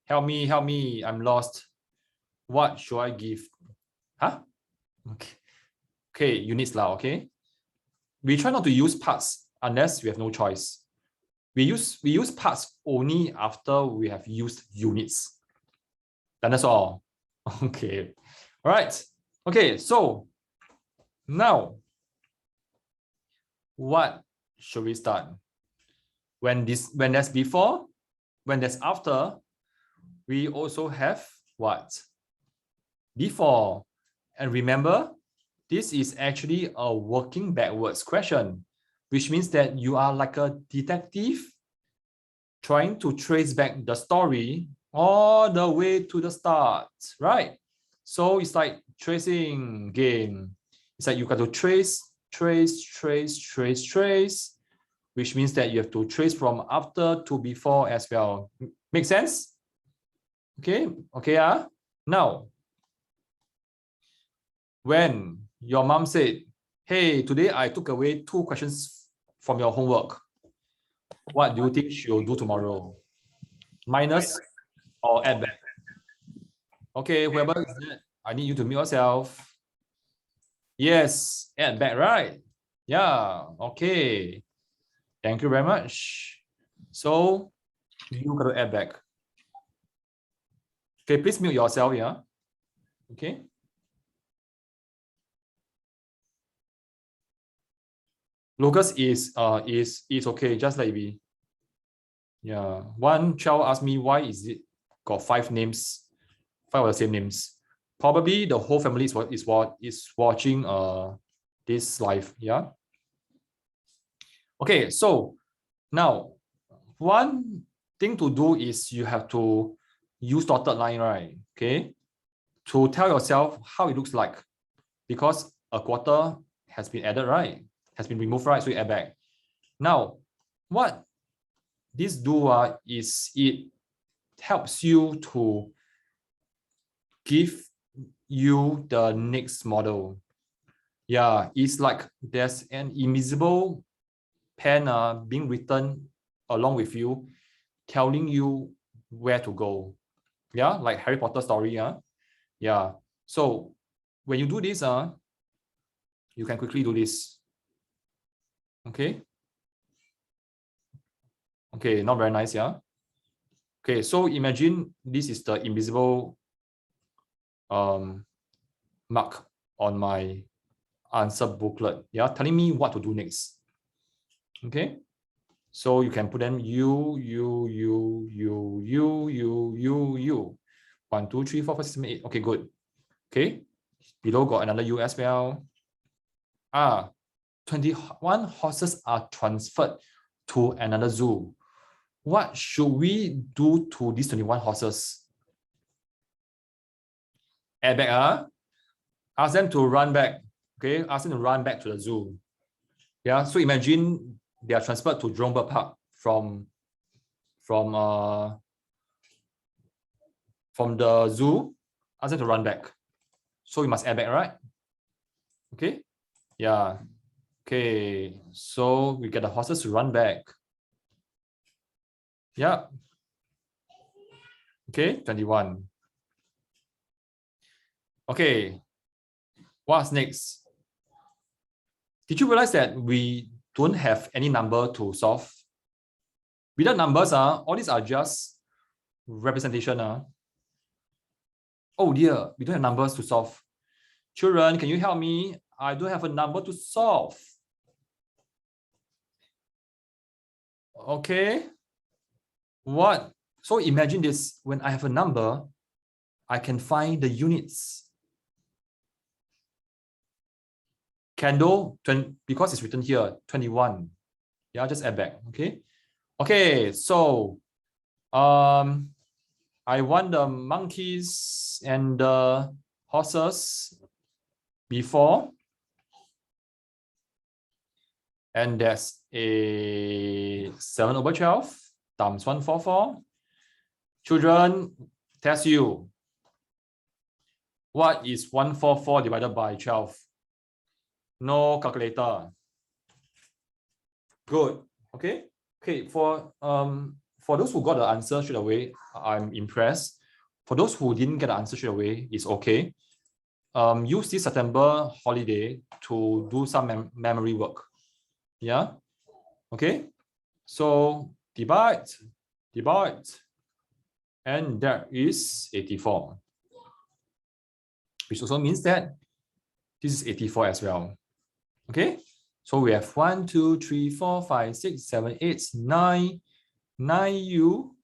Help me, help me. I'm lost. What should I give? Huh? Okay. Okay, units lah, okay? We try not to use parts unless we have no choice. We use parts only after we have used units. Then that's all. Okay. All right. Okay, so now what should we start? When there's before, when there's after, we also have what? Before. And remember, this is actually a working backwards question, which means that you are like a detective trying to trace back the story all the way to the start, right? So it's like tracing game. It's like you got to trace, which means that you have to trace from after to before as well. Make sense? Okay, okay. Now, when your mom said, hey, today I took away 2 questions from your homework, what do you think she'll do tomorrow? Minus or add back? Okay, whoever is that, I need you to mute yourself. Yes, add back, right? Yeah, okay. Thank you very much. So you got to add back. Okay, please mute yourself, yeah. Okay. Lucas is okay, just like me. Yeah. One child asked me why is it got 5 names, 5 of the same names. Probably the whole family is watching this live. Yeah. Okay, so now one thing to do is you have to use dotted line, right? Okay, to tell yourself how it looks like, because a quarter has been added, right? Has been removed, right? So you add back. Now, what this do is it helps you to give you the next model. Yeah, it's like there's an invisible pen being written along with you, telling you where to go. Yeah, like Harry Potter story. Yeah. So when you do this, you can quickly do this. Okay. Okay, not very nice, yeah. Okay, so imagine this is the invisible mark on my answer booklet, yeah, telling me what to do next. Okay, so you can put them U. 1, 2, 3, 4, 5, 6, 7, 8. Okay, good. Okay, below got another U as well. 21 horses are transferred to another zoo. What should we do to these 21 horses? Add back, ask them to run back. Okay, ask them to run back to the zoo. Yeah, so imagine they are transferred to Jurong Bird Park from the zoo. Ask them to run back. So you must add back, right? Okay. Yeah. Okay. So we get the horses to run back. Yeah. Okay. 21. Okay. What's next? Did you realize that we don't have any number to solve? Without numbers, all these are just representation. Oh dear, we don't have numbers to solve. Children, can you help me? I don't have a number to solve. Okay. What? So imagine this, when I have a number, I can find the units. Candle, because it's written here, 21. Yeah, just add back, okay? Okay, so I want the monkeys and the horses before. And that's a 7/12 times 144. Children, test you. What is 144 divided by 12? No calculator. Good. Okay. Okay. For those who got the answer straight away, I'm impressed. For those who didn't get the answer straight away, it's okay. Use this September holiday to do some memory work. Yeah. Okay. So divide, and that is 84. Which also means that this is 84 as well. Okay. So we have 1, 2, 3, 4, 5, 6, 7, 8, 9 U.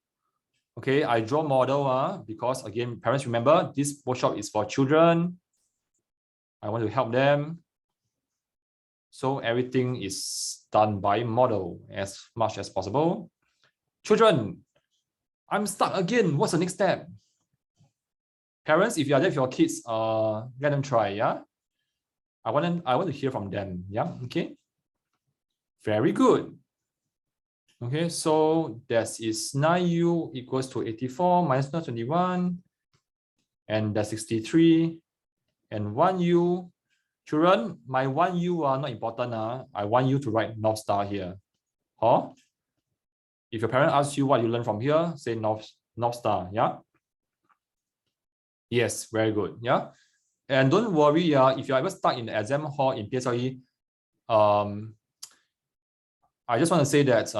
Okay, I draw model because again, parents, remember this workshop is for children. I want to help them. So everything is done by model as much as possible. Children, I'm stuck again. What's the next step? Parents, if you are there with your kids, let them try, yeah? I want to hear from them, yeah? Okay. Very good. Okay, so that is 9U equals to 84 minus 21, and that's 63, and 1U. Children, my 1U are not important. I want you to write North Star here. Huh? If your parent asks you what you learn from here, say North Star, yeah? Yes, very good, yeah? And don't worry, if you're ever stuck in the exam hall in PSLE, I just want to say that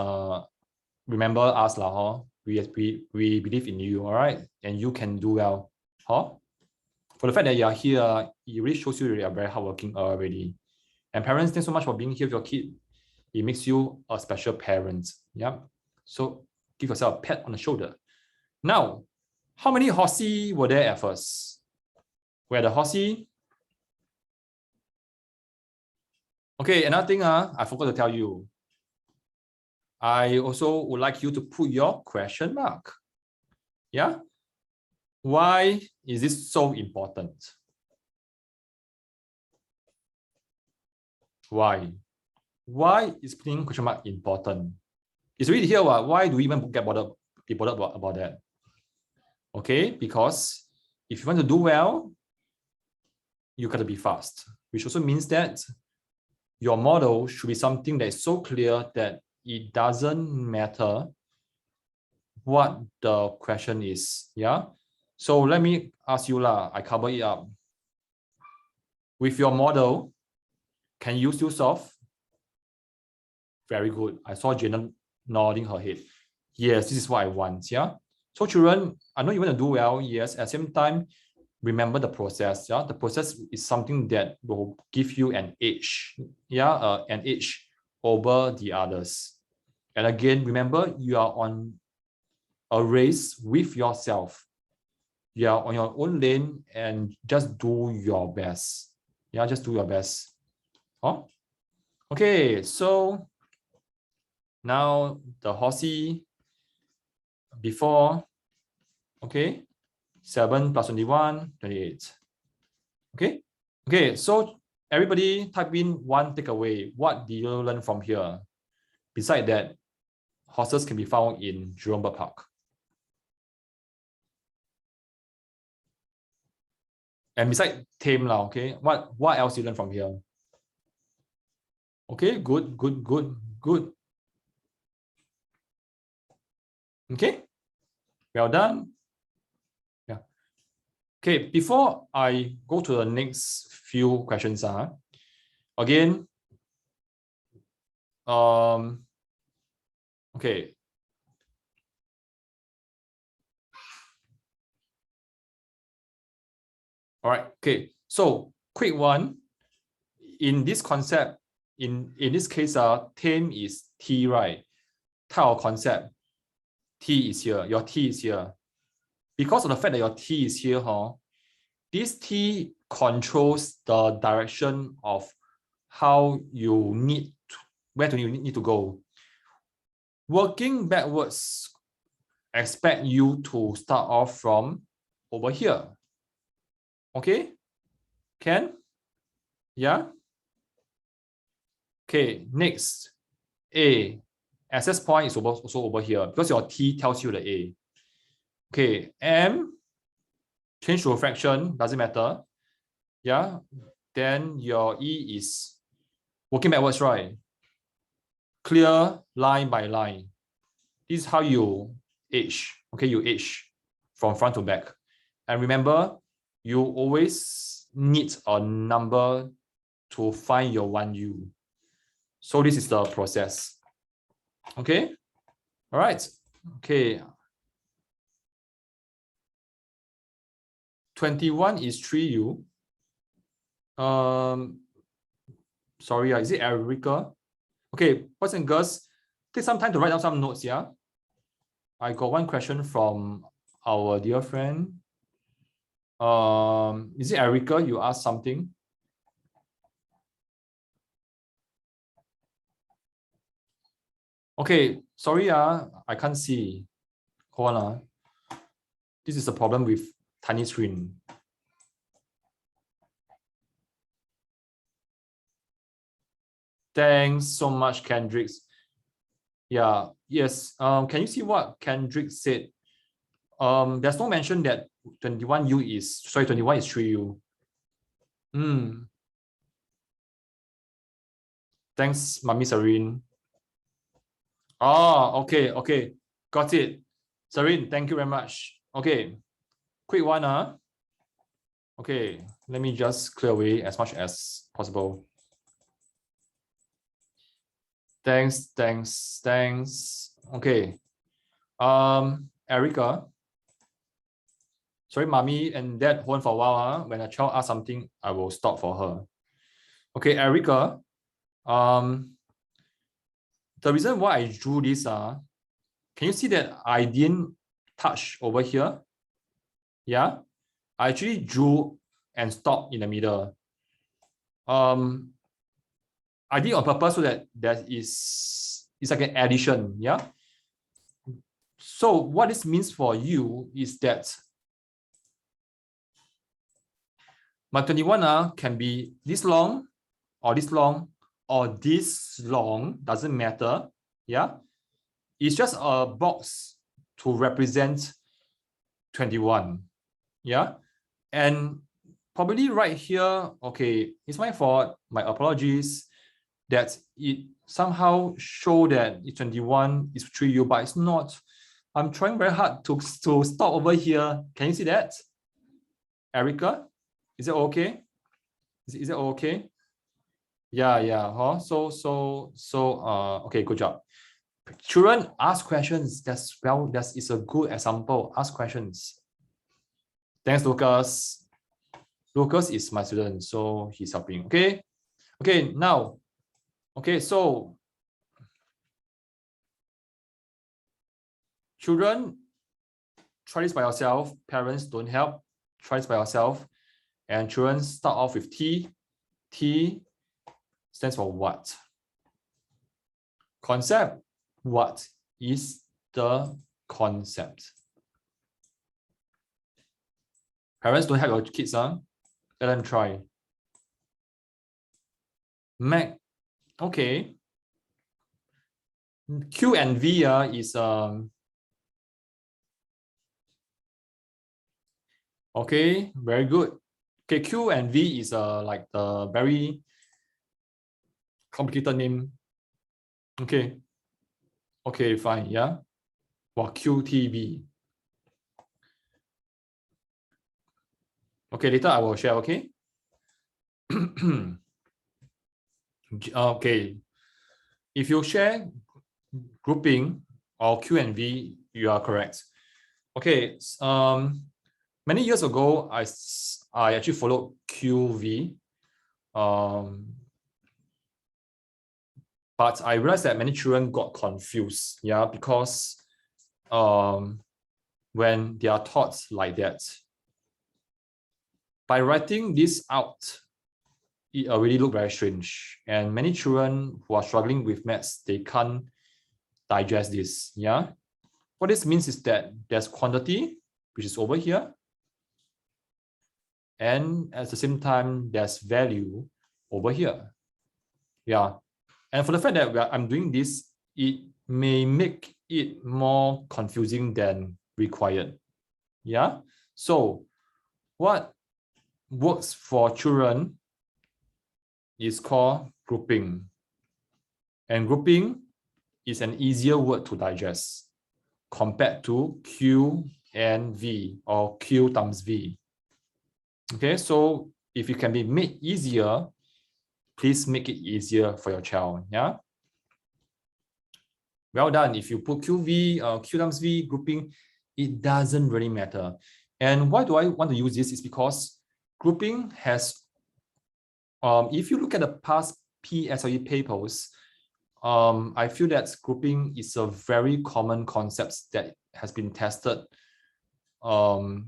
remember us lah, huh? We believe in you, all right, and you can do well, huh? For the fact that you are here, it really shows you you are very hardworking already. And parents, thanks so much for being here with your kid. It makes you a special parent. Yeah. So give yourself a pat on the shoulder. Now, how many horsey were there at first? Where the horsey? Okay, another thing, I forgot to tell you. I also would like you to put your question mark. Yeah. Why is this so important? Why? Why is putting question mark important? It's really here. Why do we even be bothered about that? Okay, because if you want to do well, you got to be fast, which also means that your model should be something that is so clear that it doesn't matter what the question is. Yeah. So let me ask you lah. I cover it up. With your model, can you still solve? Very good. I saw Jenna nodding her head. Yes, this is what I want. Yeah. So children, I know you want to do well. Yes. At the same time, remember the process. Yeah. The process is something that will give you an edge. Yeah. An edge over the others. And again, remember, you are on a race with yourself. You are on your own lane and just do your best. Yeah, just do your best. Oh, okay. So now the horsey before, okay, 7 plus 21, 28. Okay, okay. So everybody type in one takeaway. What did you learn from here? Besides that, horses can be found in Jurong Bird Park. And besides T.A.M.E, okay, what else you learn from here? Okay, good. Okay, well done. Yeah. Okay, before I go to the next few questions, again, okay. All right, okay. So quick one. In this concept, in this case, T.A.M.E is T, right? Type of concept. T is here. Your T is here. Because of the fact that your T is here, this T controls the direction of how you need to, where do you need to go. Working backwards, expect you to start off from over here. Okay? Can? Yeah? Okay, next. A. Access point is also over here because your T tells you the A. Okay, M, change to a fraction, doesn't matter. Yeah, then your E is working backwards, right? Clear line by line. This is how you age. Okay, you age from front to back. And remember, you always need a number to find your 1U. So this is the process. Okay, all right. Okay. 21 is 3U. Sorry, is it Erica? Okay, boys and girls, take some time to write down some notes, yeah? I got one question from our dear friend. Is it Erica? You asked something? Okay, sorry, I can't see. Hold on. This is a problem with tiny screen. Thanks so much, Kendrick. Yeah, yes. Can you see what Kendrick said? There's no mention that 21U is, sorry, 21 is 3U. Thanks, Mami Serene. Oh, okay. Got it. Serene, thank you very much. Okay, quick one. Okay, let me just clear away as much as possible. Thanks. Okay. Erica. Sorry, mommy and dad, hold on for a while. When a child asks something, I will stop for her. Okay, Erica. The reason why I drew this, can you see that I didn't touch over here? Yeah, I actually drew and stopped in the middle. I did on purpose so that it's like an addition. Yeah. So what this means for you is that my 21 can be this long or this long or this long, doesn't matter. Yeah. It's just a box to represent 21. Yeah. And probably right here, okay, it's my fault, my apologies, that it somehow show that it's 21 is 3U, but it's not. I'm trying very hard to stop over here. Can you see that? Erica, is it okay? Is it okay? Yeah. Huh? Okay, good job. Children, ask questions. That is a good example. Ask questions. Thanks, Lucas. Lucas is my student, so he's helping. Okay. Now. Okay, so children, try this by yourself. Parents, don't help. Try this by yourself. And children, start off with T. T stands for what? Concept. What is the concept? Parents, don't help your kids, huh? Let them try. Mac. Okay. Q and V is okay, very good. Okay, Q and V is like the very complicated name. Okay, fine, yeah. Well, QTV. Okay, later I will share, okay? Okay, if you share grouping or Q and V, you are correct. Okay, many years ago, I actually followed QV. But I realized that many children got confused, yeah, because when they are taught like that, by writing this out, it already looked very strange. And many children who are struggling with maths, they can't digest this, yeah. What this means is that there's quantity, which is over here, and at the same time, there's value over here, yeah. And for the fact that I'm doing this, it may make it more confusing than required. Yeah. So what works for children is called grouping. And grouping is an easier word to digest compared to Q and V or Q times V. Okay, so if it can be made easier, please make it easier for your child. Yeah. Well done. If you put QV, Q times V grouping, it doesn't really matter. And why do I want to use this is because grouping has, if you look at the past PSLE papers, I feel that grouping is a very common concept that has been tested more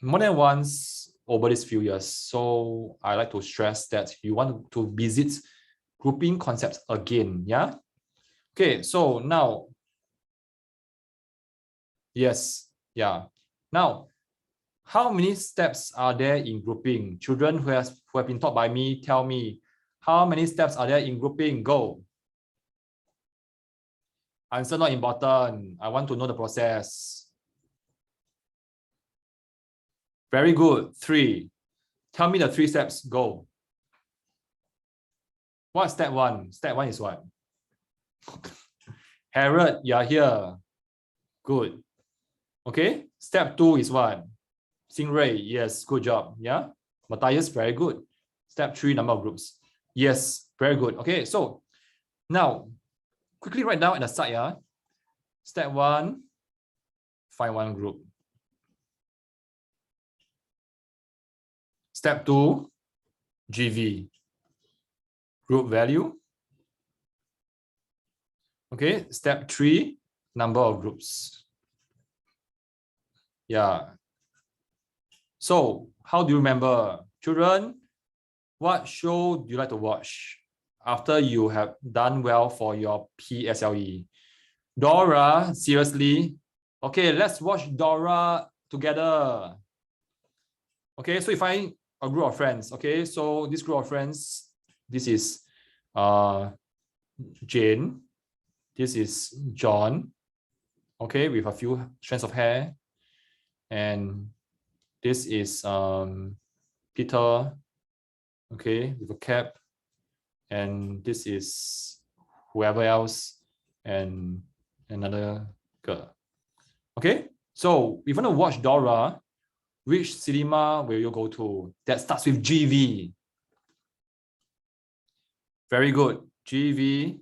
than once over these few years. So I like to stress that you want to visit grouping concepts again. Yeah. Okay, so now, yes, yeah. Now, how many steps are there in grouping? Children who have been taught by me, tell me, how many steps are there in grouping? Go. Answer not important. I want to know the process. Very good. 3. Tell me the 3 steps. Go. What's step 1? Step 1 is what? Harold, you are here. Good. Okay. Step 2 is what? Stingray, yes, good job. Yeah. Matthias, very good. Step 3, number of groups. Yes, very good. Okay, so now quickly write down at the side. Yeah. Step 1, find one group. Step 2, GV, group value. Okay, step 3, number of groups. Yeah. So how do you remember? Children, what show do you like to watch after you have done well for your PSLE? Dora, seriously? Okay, let's watch Dora together. Okay, so you find a group of friends. Okay, so this group of friends, this is Jane, this is John, okay, with a few strands of hair, and this is Peter, okay, with a cap, and this is whoever else, and another girl. Okay, so if you want to watch Dora, which cinema will you go to? That starts with GV. Very good. GV.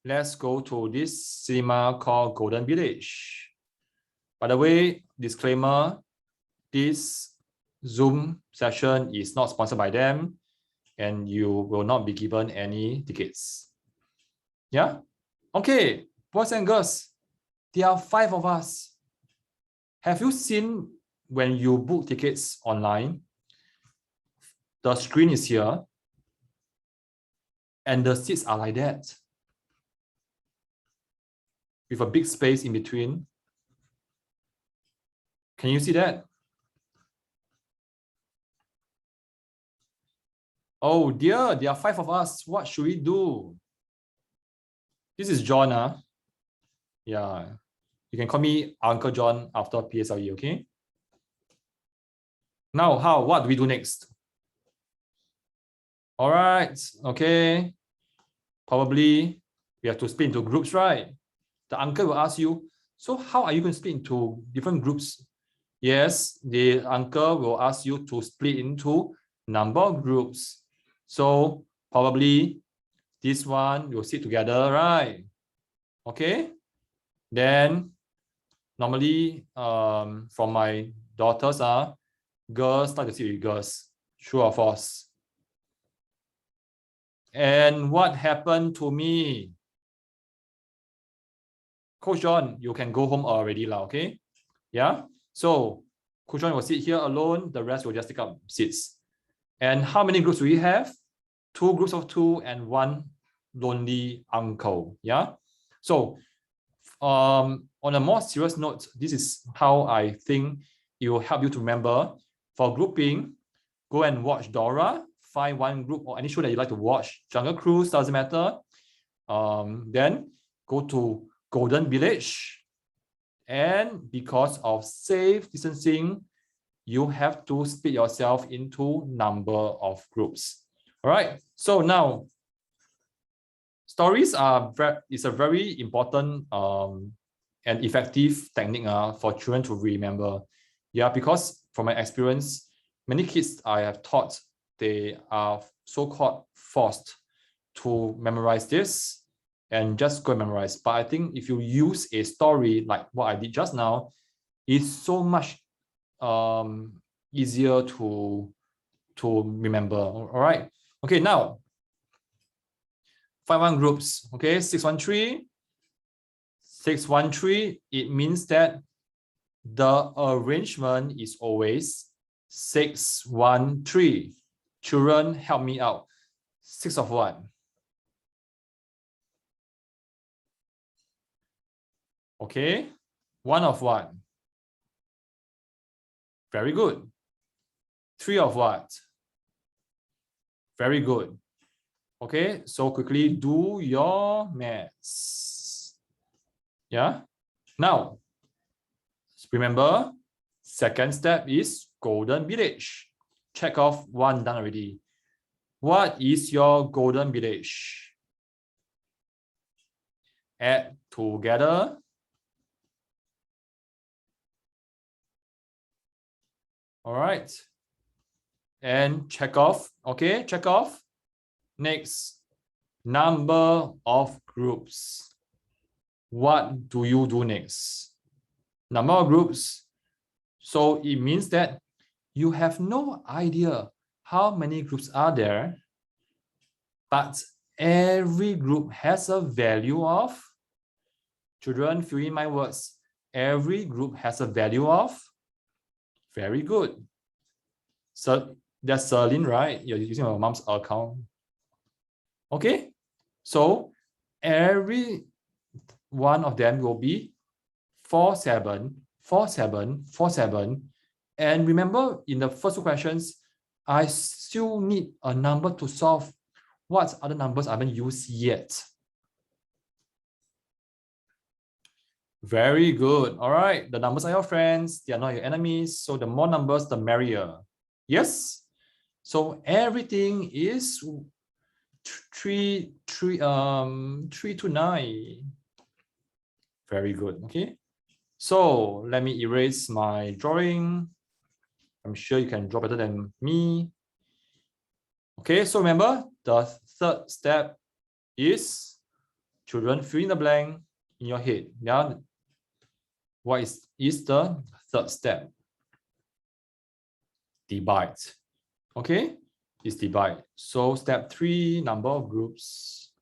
Let's go to this cinema called Golden Village. By the way, disclaimer, this Zoom session is not sponsored by them, and you will not be given any tickets. Yeah? Okay, boys and girls, there are 5 of us. Have you seen when you book tickets online, the screen is here, and the seats are like that, with a big space in between? Can you see that? Oh dear, there are 5 of us. What should we do? This is John. Yeah, you can call me Uncle John after PSLE, okay? Now, what do we do next? All right, okay. Probably we have to split into groups, right? The uncle will ask you, so how are you going to split into different groups? Yes, the uncle will ask you to split into number of groups. So probably this one will sit together, right? Okay. Then normally from my daughters girls like to sit with girls. True or false? And what happened to me? Coach John, you can go home already, okay? Yeah. So Coach John will sit here alone. The rest will just take up seats. And how many groups do we have? 2 groups of 2 and 1 lonely uncle. Yeah. So on a more serious note, this is how I think it will help you to remember. For grouping, go and watch Dora. Find one group or any show that you like to watch. Jungle Cruise, doesn't matter. Then go to Golden Village. And because of safe distancing, you have to split yourself into number of groups. All right. So now, stories is a very important and effective technique for children to remember. Yeah, because from my experience, many kids I have taught, they are so-called forced to memorize this and just go and memorize. But I think if you use a story like what I did just now, it's so much easier to remember. All right. Okay, now 5-1 groups. Okay, 613. 613, it means that the arrangement is always 613. Children, help me out. 6 of what? Okay. 1 of what? Very good. 3 of what? Very good. Okay, so quickly do your maths. Yeah. Now, remember, second step is Golden Village. Check off 1 done already. What is your Golden Village? Add together. All right. And check off. Okay, check off. Next, number of groups. what do you do next? Number of groups. So it means that you have no idea how many groups are there, but every group has a value of, children, fill in my words, every group has a value of, very good. So that's Celine, right? You're using your mom's account. Okay, so every one of them will be 4, 7, 4, 7, 4, 7. And remember, in the first two questions, I still need a number to solve. What other numbers I haven't used yet? Very good. All right. The numbers are your friends. They are not your enemies. So the more numbers, the merrier. Yes. So everything is 3 to 9. Very good. Okay. So let me erase my drawing. I'm sure you can draw better than me. Okay, so remember, the third step is, children, fill in the blank in your head. Yeah. What is the third step? Divide. Okay, it's divide. So step 3, number of groups.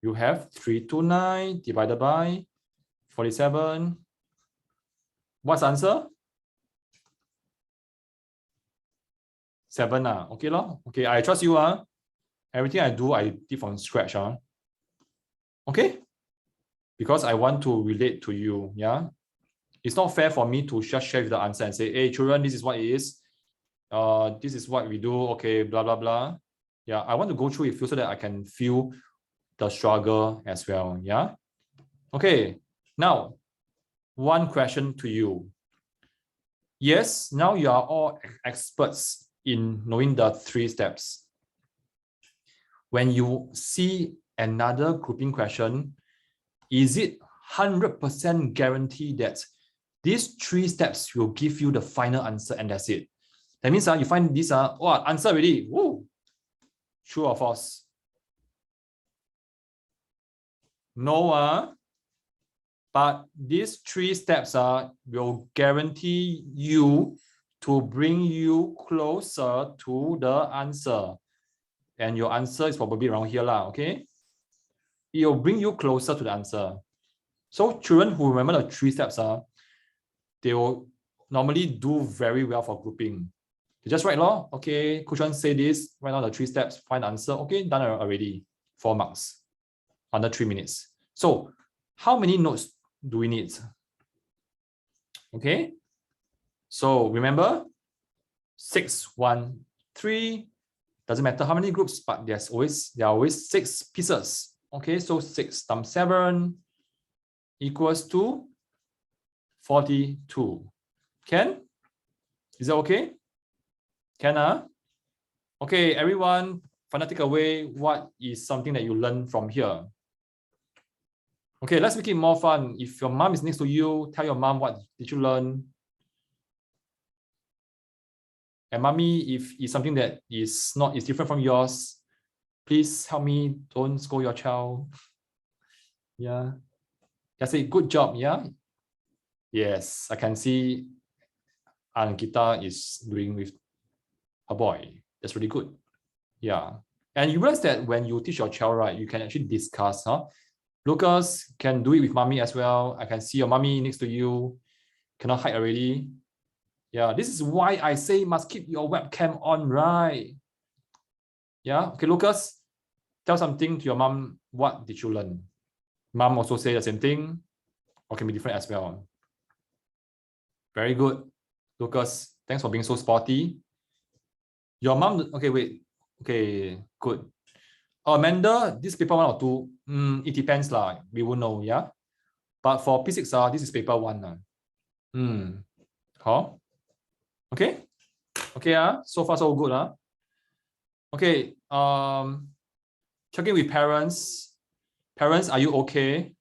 You have 3 to 9 divided by 47. What's the answer? 7. Okay, okay, I trust you. Everything I do, I did from scratch. Okay, because I want to relate to you. Yeah, it's not fair for me to just share the answer and say, hey, children, this is what it is. This is what we do. Okay, blah, blah, blah. Yeah, I want to go through it so that I can feel the struggle as well. Yeah. Okay, now, one question to you. Yes, now you are all experts in knowing the 3 steps. When you see another grouping question, is it 100% guarantee that these 3 steps will give you the final answer and that's it? That means you find this answer already. Woo! True or false? No. But these 3 steps will guarantee you to bring you closer to the answer. And your answer is probably around here, okay? It will bring you closer to the answer. So children who remember the 3 steps, they will normally do very well for grouping. They just write, okay, Coach Chuan say this, write down the 3 steps, find the answer. Okay, done already. 4 marks, under 3 minutes. So how many notes do we need? Okay, so remember, 6, 1, 3. Doesn't matter how many groups, but there are always 6 pieces. Okay, so 6 times 7 equals to 42. Can? Is that okay? Can? Okay, everyone, final takeaway. What is something that you learn from here? Okay, let's make it more fun. If your mom is next to you, tell your mom what did you learn. And mommy, if it's something that is different from yours, please help me. Don't scold your child. Yeah. Just say good job. Yeah. Yes, I can see Ankita is doing with her boy. That's really good. Yeah. And you realize that when you teach your child, right, you can actually discuss. Lucas can do it with mommy as well. I can see your mommy next to you. Cannot hide already. Yeah, this is why I say must keep your webcam on, right? Yeah. Okay, Lucas, tell something to your mom. What did you learn? Mom also say the same thing, or can be different as well. Very good, Lucas. Thanks for being so sporty. Your mom, okay, wait. Okay, good. Amanda, this paper 1 or 2, it depends lah. We will know, yeah. But for P6, this is paper 1. Okay. Okay, so far so good. Okay, checking with parents. Parents, are you okay?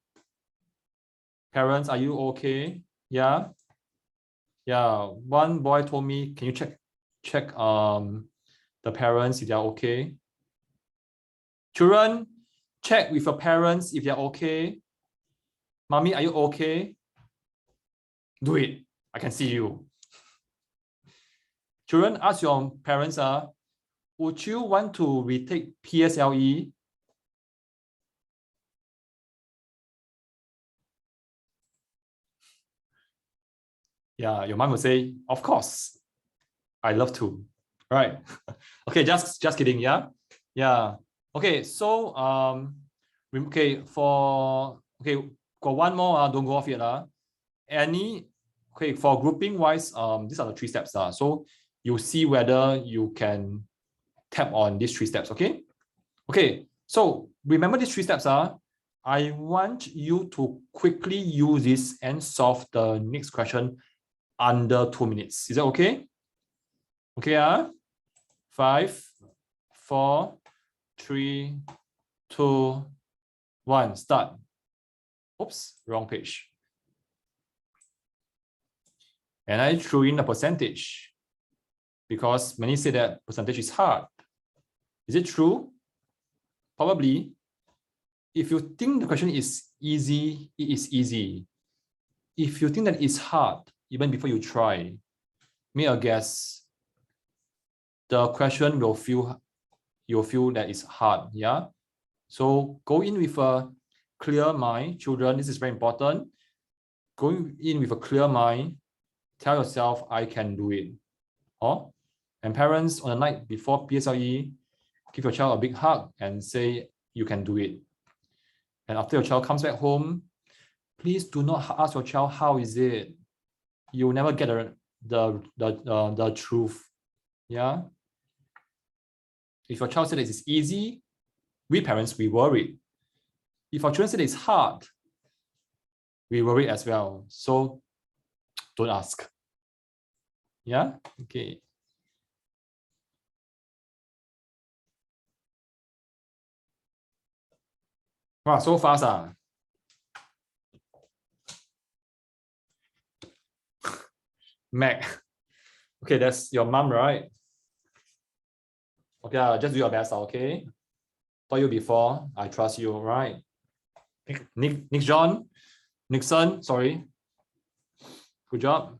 Parents, are you okay? Yeah. Yeah. One boy told me, can you check the parents if they are okay? Children, Check with your parents if they're okay. Mommy, are you okay? Do it. I can see you. Children, ask your parents, would you want to retake PSLE? Yeah, your mom will say, of course. I love to. Right. Okay, just kidding, yeah? Yeah. Okay, so got one more, don't go off yet. For grouping wise, these are the 3 steps. So you see whether you can tap on these 3 steps, okay? Okay, so remember these 3 steps. I want you to quickly use this and solve the next question under 2 minutes. Is that okay? Okay, 5, 4, 3, 2, 1, start. Oops, wrong page. And I threw in a percentage because many say that percentage is hard. Is it true? Probably. If you think the question is easy, it is easy. If you think that it's hard, even before you try, make a guess. The question you'll feel that it's hard, yeah? So go in with a clear mind, children, this is very important. Going in with a clear mind, tell yourself, I can do it. And parents, on the night before PSLE, give your child a big hug and say, you can do it. And after your child comes back home, please do not ask your child, how is it? You'll never get the truth. Yeah. If your child said it's easy, we parents, we worry. If our children said it's hard, we worry as well. So don't ask. Yeah. Okay. Wow, so fast. Mac. Okay, that's your mom, right? Okay, just do your best, okay? Told you before, I trust you, right? Nick John, Nixon, sorry. Good job.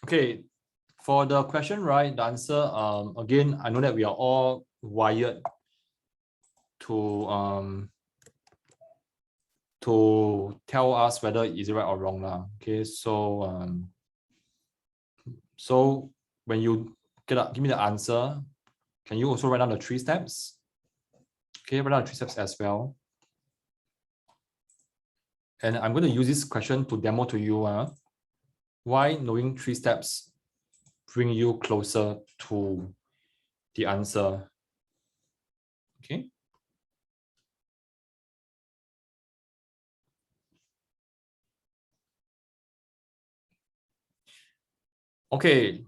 Okay, for the question, right, the answer, again, I know that we are all wired to tell us whether is it right or wrong. Okay, so when you give me the answer, can you also write down the 3 steps? Okay, write down the 3 steps as well. And I'm going to use this question to demo to you why knowing 3 steps bring you closer to the answer. Okay. Okay.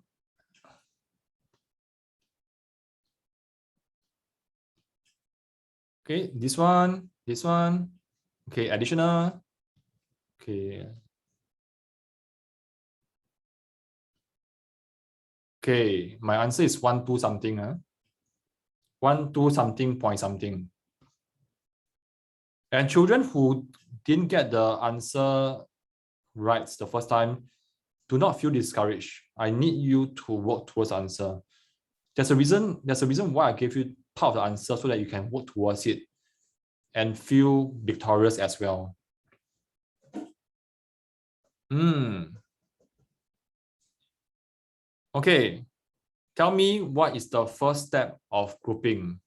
Okay, this one. Okay, additional. Okay. Okay, my answer is 1, 2 something. 1, 2 something, point something. And children who didn't get the answer right the first time, do not feel discouraged. I need you to work towards the answer. There's a reason why I gave you part of the answer so that you can work towards it and feel victorious as well. Okay, tell me what is the first step of grouping?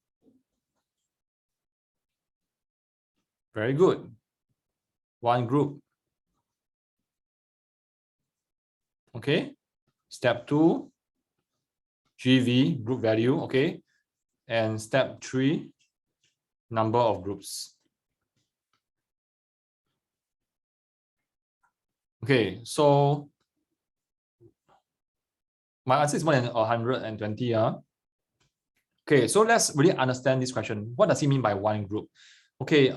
Very good. One group. Okay. Step 2, GV, group value. Okay. And step 3, number of groups. Okay, so my answer is more than 120. Okay, so let's really understand this question. What does it mean by one group? Okay,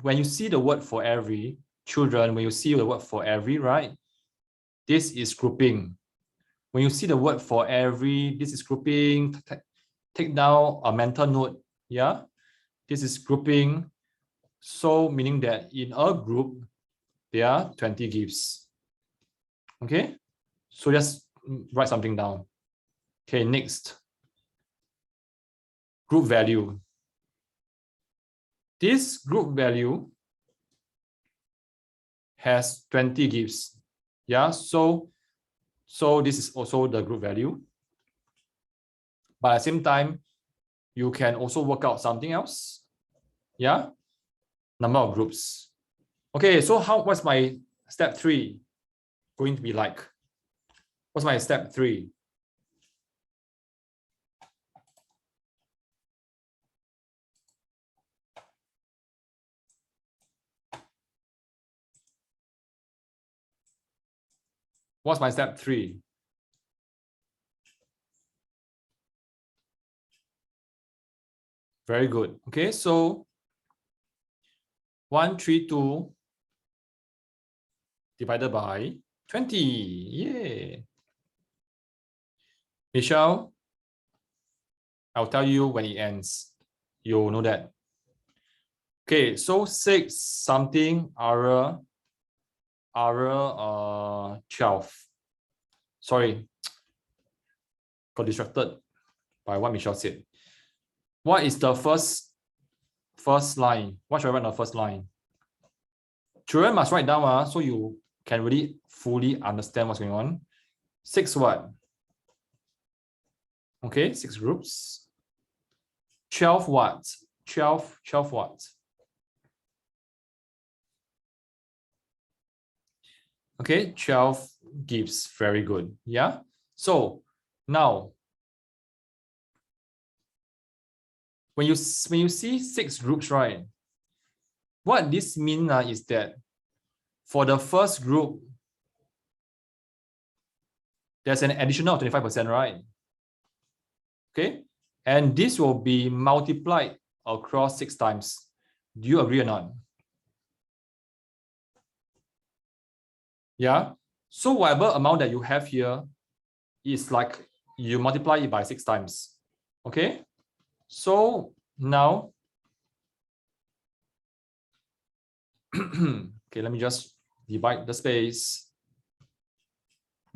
when you see the word for every, children, when you see the word for every, right? This is grouping. When you see the word for every, this is grouping. Take down a mental note. Yeah, this is grouping. So meaning that in a group, there are 20 gifts. Okay, so just write something down. Okay, next. Group value. This group value has 20 gifts. Yeah, so this is also the group value. But at the same time, you can also work out something else. Yeah, number of groups. Okay, so what's my step 3 going to be like? What's my step 3? What's my step 3? Very good. Okay, so 132 divided by 20. Yay. Michelle, I'll tell you when it ends. You'll know that. Okay, so 6 something R 12. Sorry, got distracted by what Michelle said. What is the first line? What should I write on the first line? Children must write down so you can really fully understand what's going on. 6 what? Okay, 6 groups. 12 what? 12 what? Okay, 12 gives. Very good. Yeah. So now, when you see 6 groups, right? What this means is that for the first group, there's an additional 25%, right? Okay, and this will be multiplied across 6 times. Do you agree or not? Yeah. So whatever amount that you have here is like you multiply it by 6 times. Okay. So now, okay, let me just divide the space.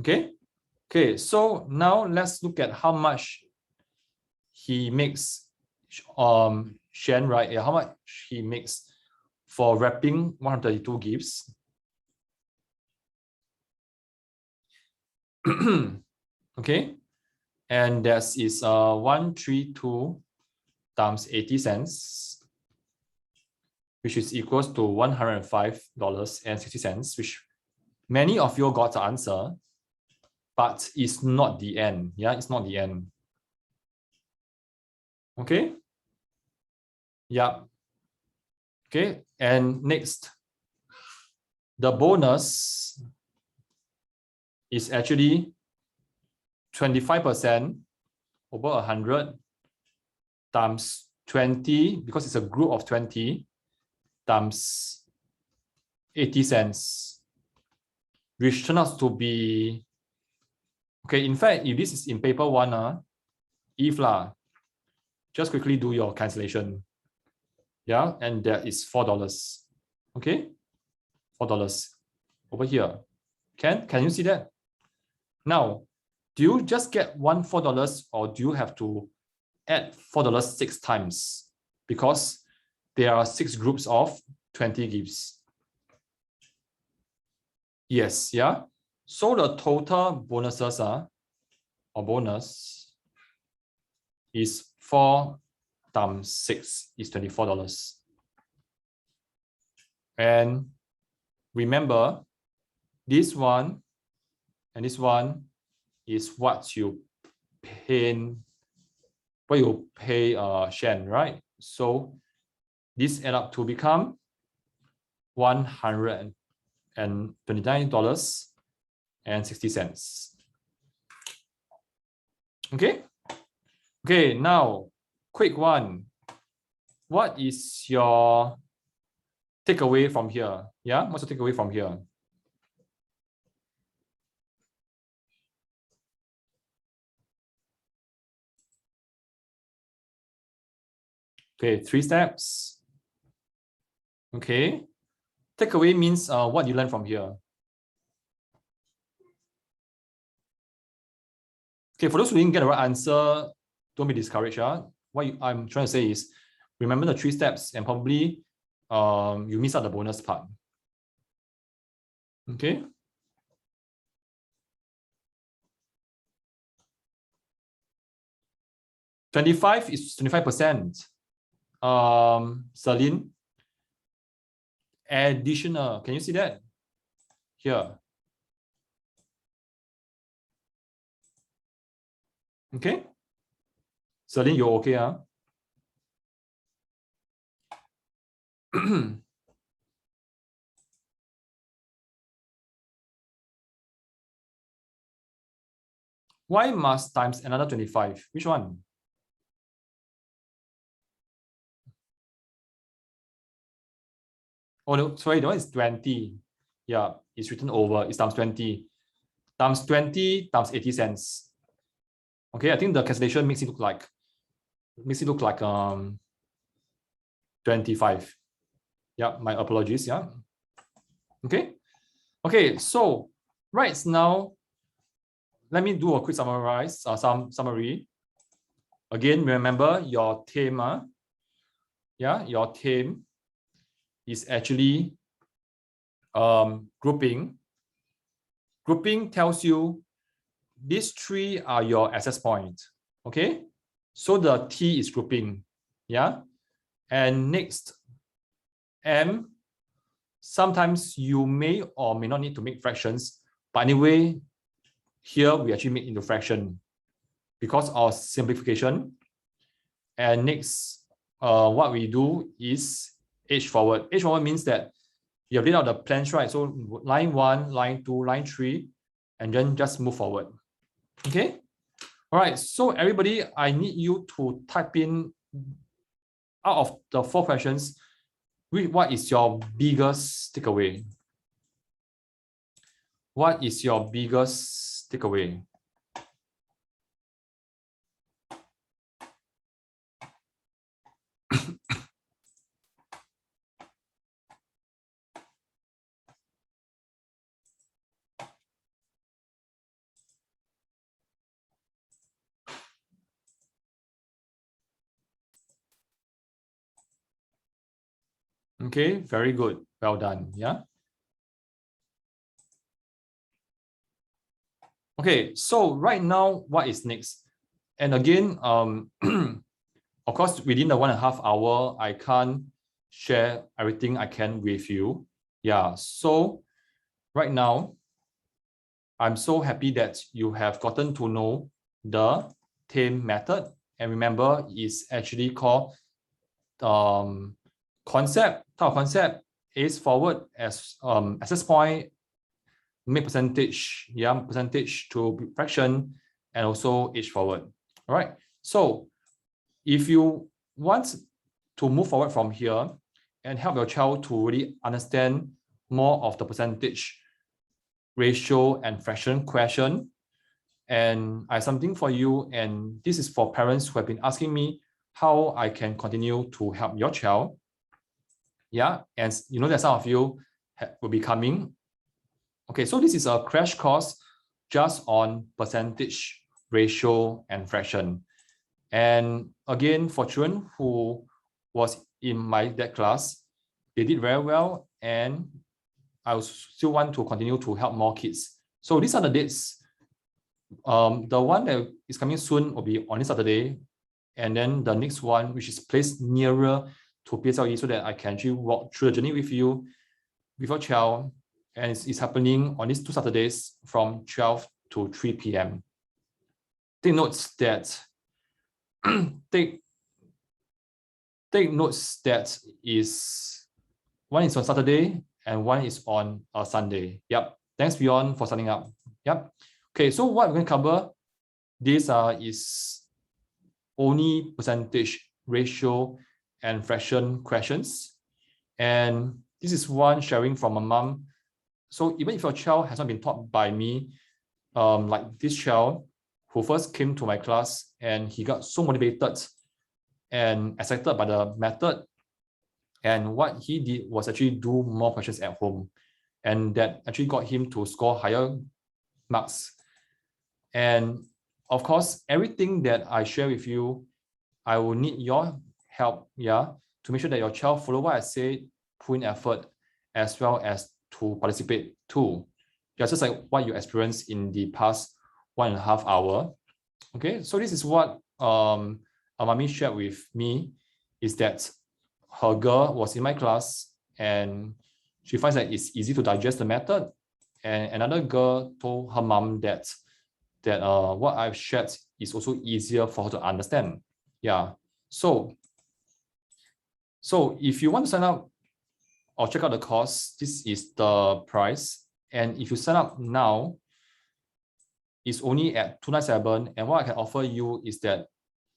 Okay. Okay. So now let's look at how much he makes. Shen, right? Yeah, how much he makes for wrapping 132 gifts. Okay, and that is 132 times 80 cents, which is equals to $105.60, which many of you got the answer, but it's not the end. Yeah, it's not the end. Okay. Yeah. Okay, and next, the bonus is actually 25% over 100 times 20, because it's a group of 20, times 80 cents, which turns out to be, okay, in fact, if this is in paper 1, if just quickly do your cancellation. Yeah, and that is $4. Okay, $4 over here. Can you see that? Now, do you just get $4, or do you have to add $4 6 times? Because there are 6 groups of 20 gifts. Yes, yeah. So the total bonuses or bonus is 4 times 6 is $24. And remember, this one and this one is what you pay Shen, right? So this add up to become $129.60. Okay. Okay, now quick one. what is your takeaway from here? Yeah, what's your takeaway from here? Okay, 3 steps. Okay. Takeaway means what you learn from here. Okay, for those who didn't get the right answer, don't be discouraged. What I'm trying to say is, remember the 3 steps and probably you miss out the bonus part. Okay. $25 is 25%. Celine, additional. Can you see that? Here. Okay. Celine, you're okay, huh? Why must times another 25? Which one? Oh, no, sorry, the one is 20. Yeah, it's written over. It's times 20. Times 20 times 80 cents. Okay, I think the cancellation makes it look like 25. Yeah, my apologies. Yeah. Okay. Okay, so right now, let me do a quick summary. Again, remember your T.A.M.E. Yeah, your T.A.M.E. is actually grouping. Grouping tells you these 3 are your access points. Okay, so the T is grouping. Yeah, and next, M. Sometimes you may or may not need to make fractions, but anyway, here we actually make into fraction because of simplification. And next, what we do is edge forward. Edge forward means that you have laid out the plans, right? So line 1, line 2, line 3, and then just move forward. Okay. All right. So everybody, I need you to type in, out of the 4 questions, what is your biggest takeaway? What is your biggest takeaway? Okay, very good. Well done. Yeah. Okay, so right now, what is next? And again, of course, within the 1.5 hours, I can't share everything I can with you. Yeah, so right now, I'm so happy that you have gotten to know the T.A.M.E. method. And remember, it's actually called concept, type of concept is forward as access point, make percentage, yeah, percentage to fraction, and also edge forward. All right. So if you want to move forward from here and help your child to really understand more of the percentage, ratio, and fraction question, and I have something for you, and this is for parents who have been asking me how I can continue to help your child. Yeah, and you know that some of you will be coming. Okay, so this is a crash course just on percentage, ratio, and fraction. And again, for children who was in that class, they did very well, and I still want to continue to help more kids. So these are the dates. The one that is coming soon will be on this Saturday, and then the next one, which is placed nearer to PSLE, so that I can actually walk through the journey with you, with your child, and it's happening on these 2 Saturdays from 12 to 3 p.m. Take notes that take notes that is one is on Saturday and one is on a Sunday. Yep. Thanks, Bjorn, for signing up. Yep. Okay, so what we're going to cover, this is only percentage, ratio, and fraction questions. And this is one sharing from a mom. So even if your child has not been taught by me, like this child who first came to my class and he got so motivated and excited by the method, and what he did was actually do more questions at home, and that actually got him to score higher marks. And of course, everything that I share with you, I will need your help, to make sure that your child follow what I say, put in effort, as well as to participate too. Just like what you experienced in the past 1.5 hours. Okay, so this is what a mommy shared with me, is that her girl was in my class and she finds that it's easy to digest the method. And another girl told her mom that what I've shared is also easier for her to understand. Yeah. So if you want to sign up or check out the course, this is the price. And if you sign up now, it's only at 297. And what I can offer you is that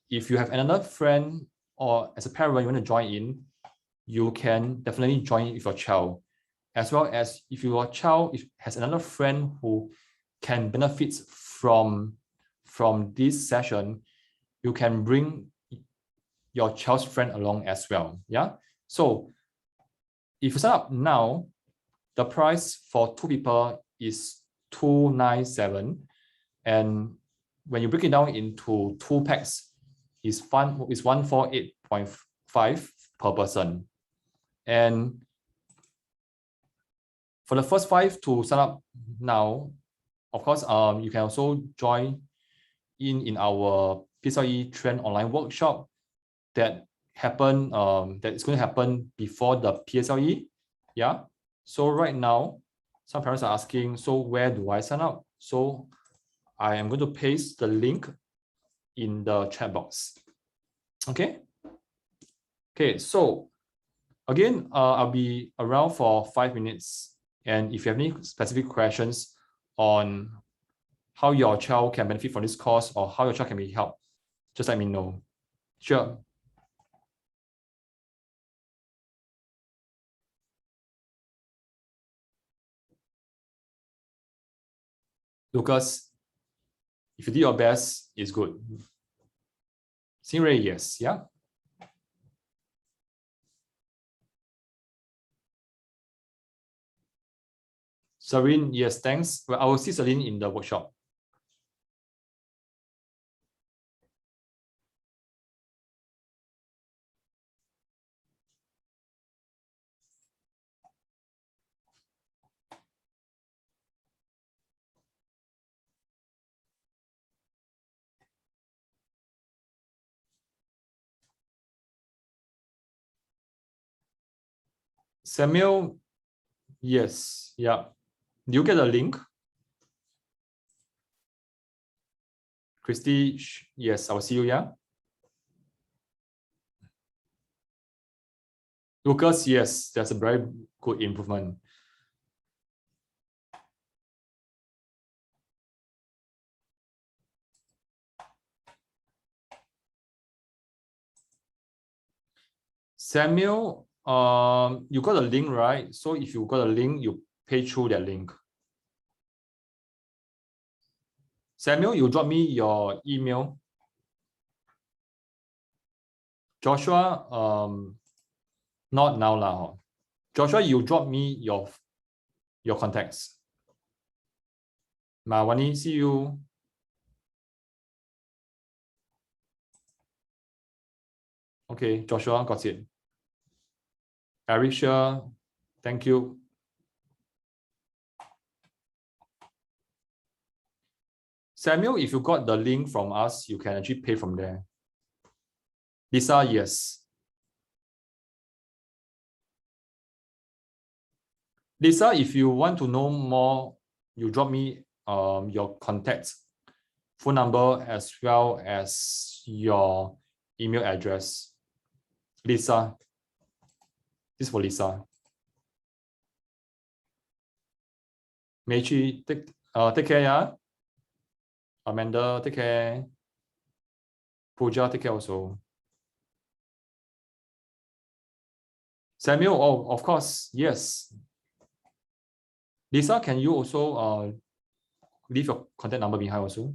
if you have another friend or as a parent you want to join in, you can definitely join with your child. As well as if your child has another friend who can benefit from this session, you can bring your child's friend along as well. Yeah. So if you sign up now, the price for 2 people is 297. And when you break it down into 2 packs, is 148.5 per person. And for the first 5 to sign up now, of course, you can also join in our PSLE Trend online workshop that is going to happen before the PSLE. Yeah. So right now, some parents are asking, so where do I sign up? So I am going to paste the link in the chat box. Okay. Okay. So again, I'll be around for 5 minutes. And if you have any specific questions on how your child can benefit from this course or how your child can be helped, just let me know. Sure. Lucas, if you did your best, it's good. Stingray, yes. Yeah. Serene, yes, thanks. Well, I will see Celine in the workshop. Samuel, yes, yeah. Do you get a link? Christy, yes, I will see you, yeah. Lucas, yes, that's a very good improvement. Samuel, you got a link, right? So if you got a link, you pay through that link. Samuel, you drop me your email. Joshua, not now lah. Joshua, you drop me your contacts. Mawani, see you. Okay, Joshua, got it. Eric, sure. Thank you. Samuel, if you got the link from us, you can actually pay from there. Lisa, yes. Lisa, if you want to know more, you drop me your contacts, phone number, as well as your email address. Lisa, this is for Lisa. Meichi, take care, yeah. Amanda, take care. Pooja, take care also. Samuel, oh, of course, yes. Lisa, can you also leave your contact number behind also?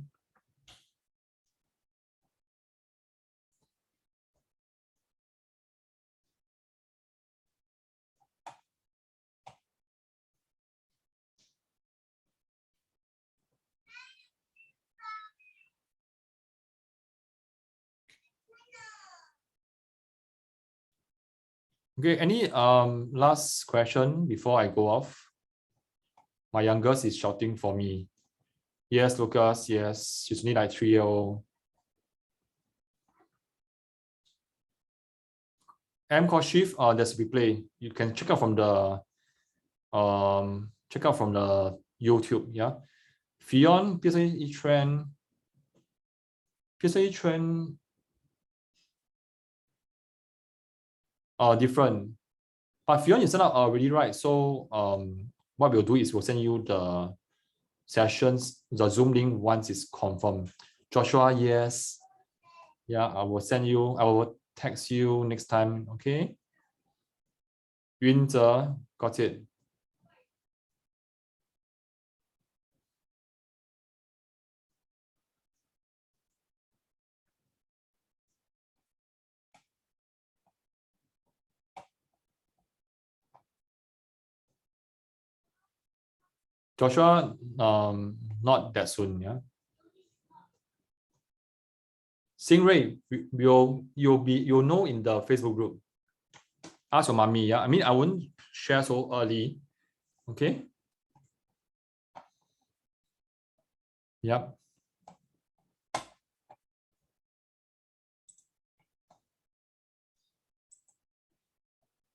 Okay, any last question before I go off? My youngest is shouting for me. Yes, Lucas, yes. She's only like 3-year-old. M shift, there's replay. You can check out from the YouTube, yeah. Fion, PSLE trend. PSLE trend different. But Fion, you set up already, right? So what we'll do is we'll send you the sessions, the Zoom link once it's confirmed. Joshua, yes. Yeah, I will text you next time, okay? Yunze, got it. Joshua, not that soon, yeah. Stingray, you'll know in the Facebook group. Ask your mommy, yeah. I mean, I won't share so early. Okay. Yep.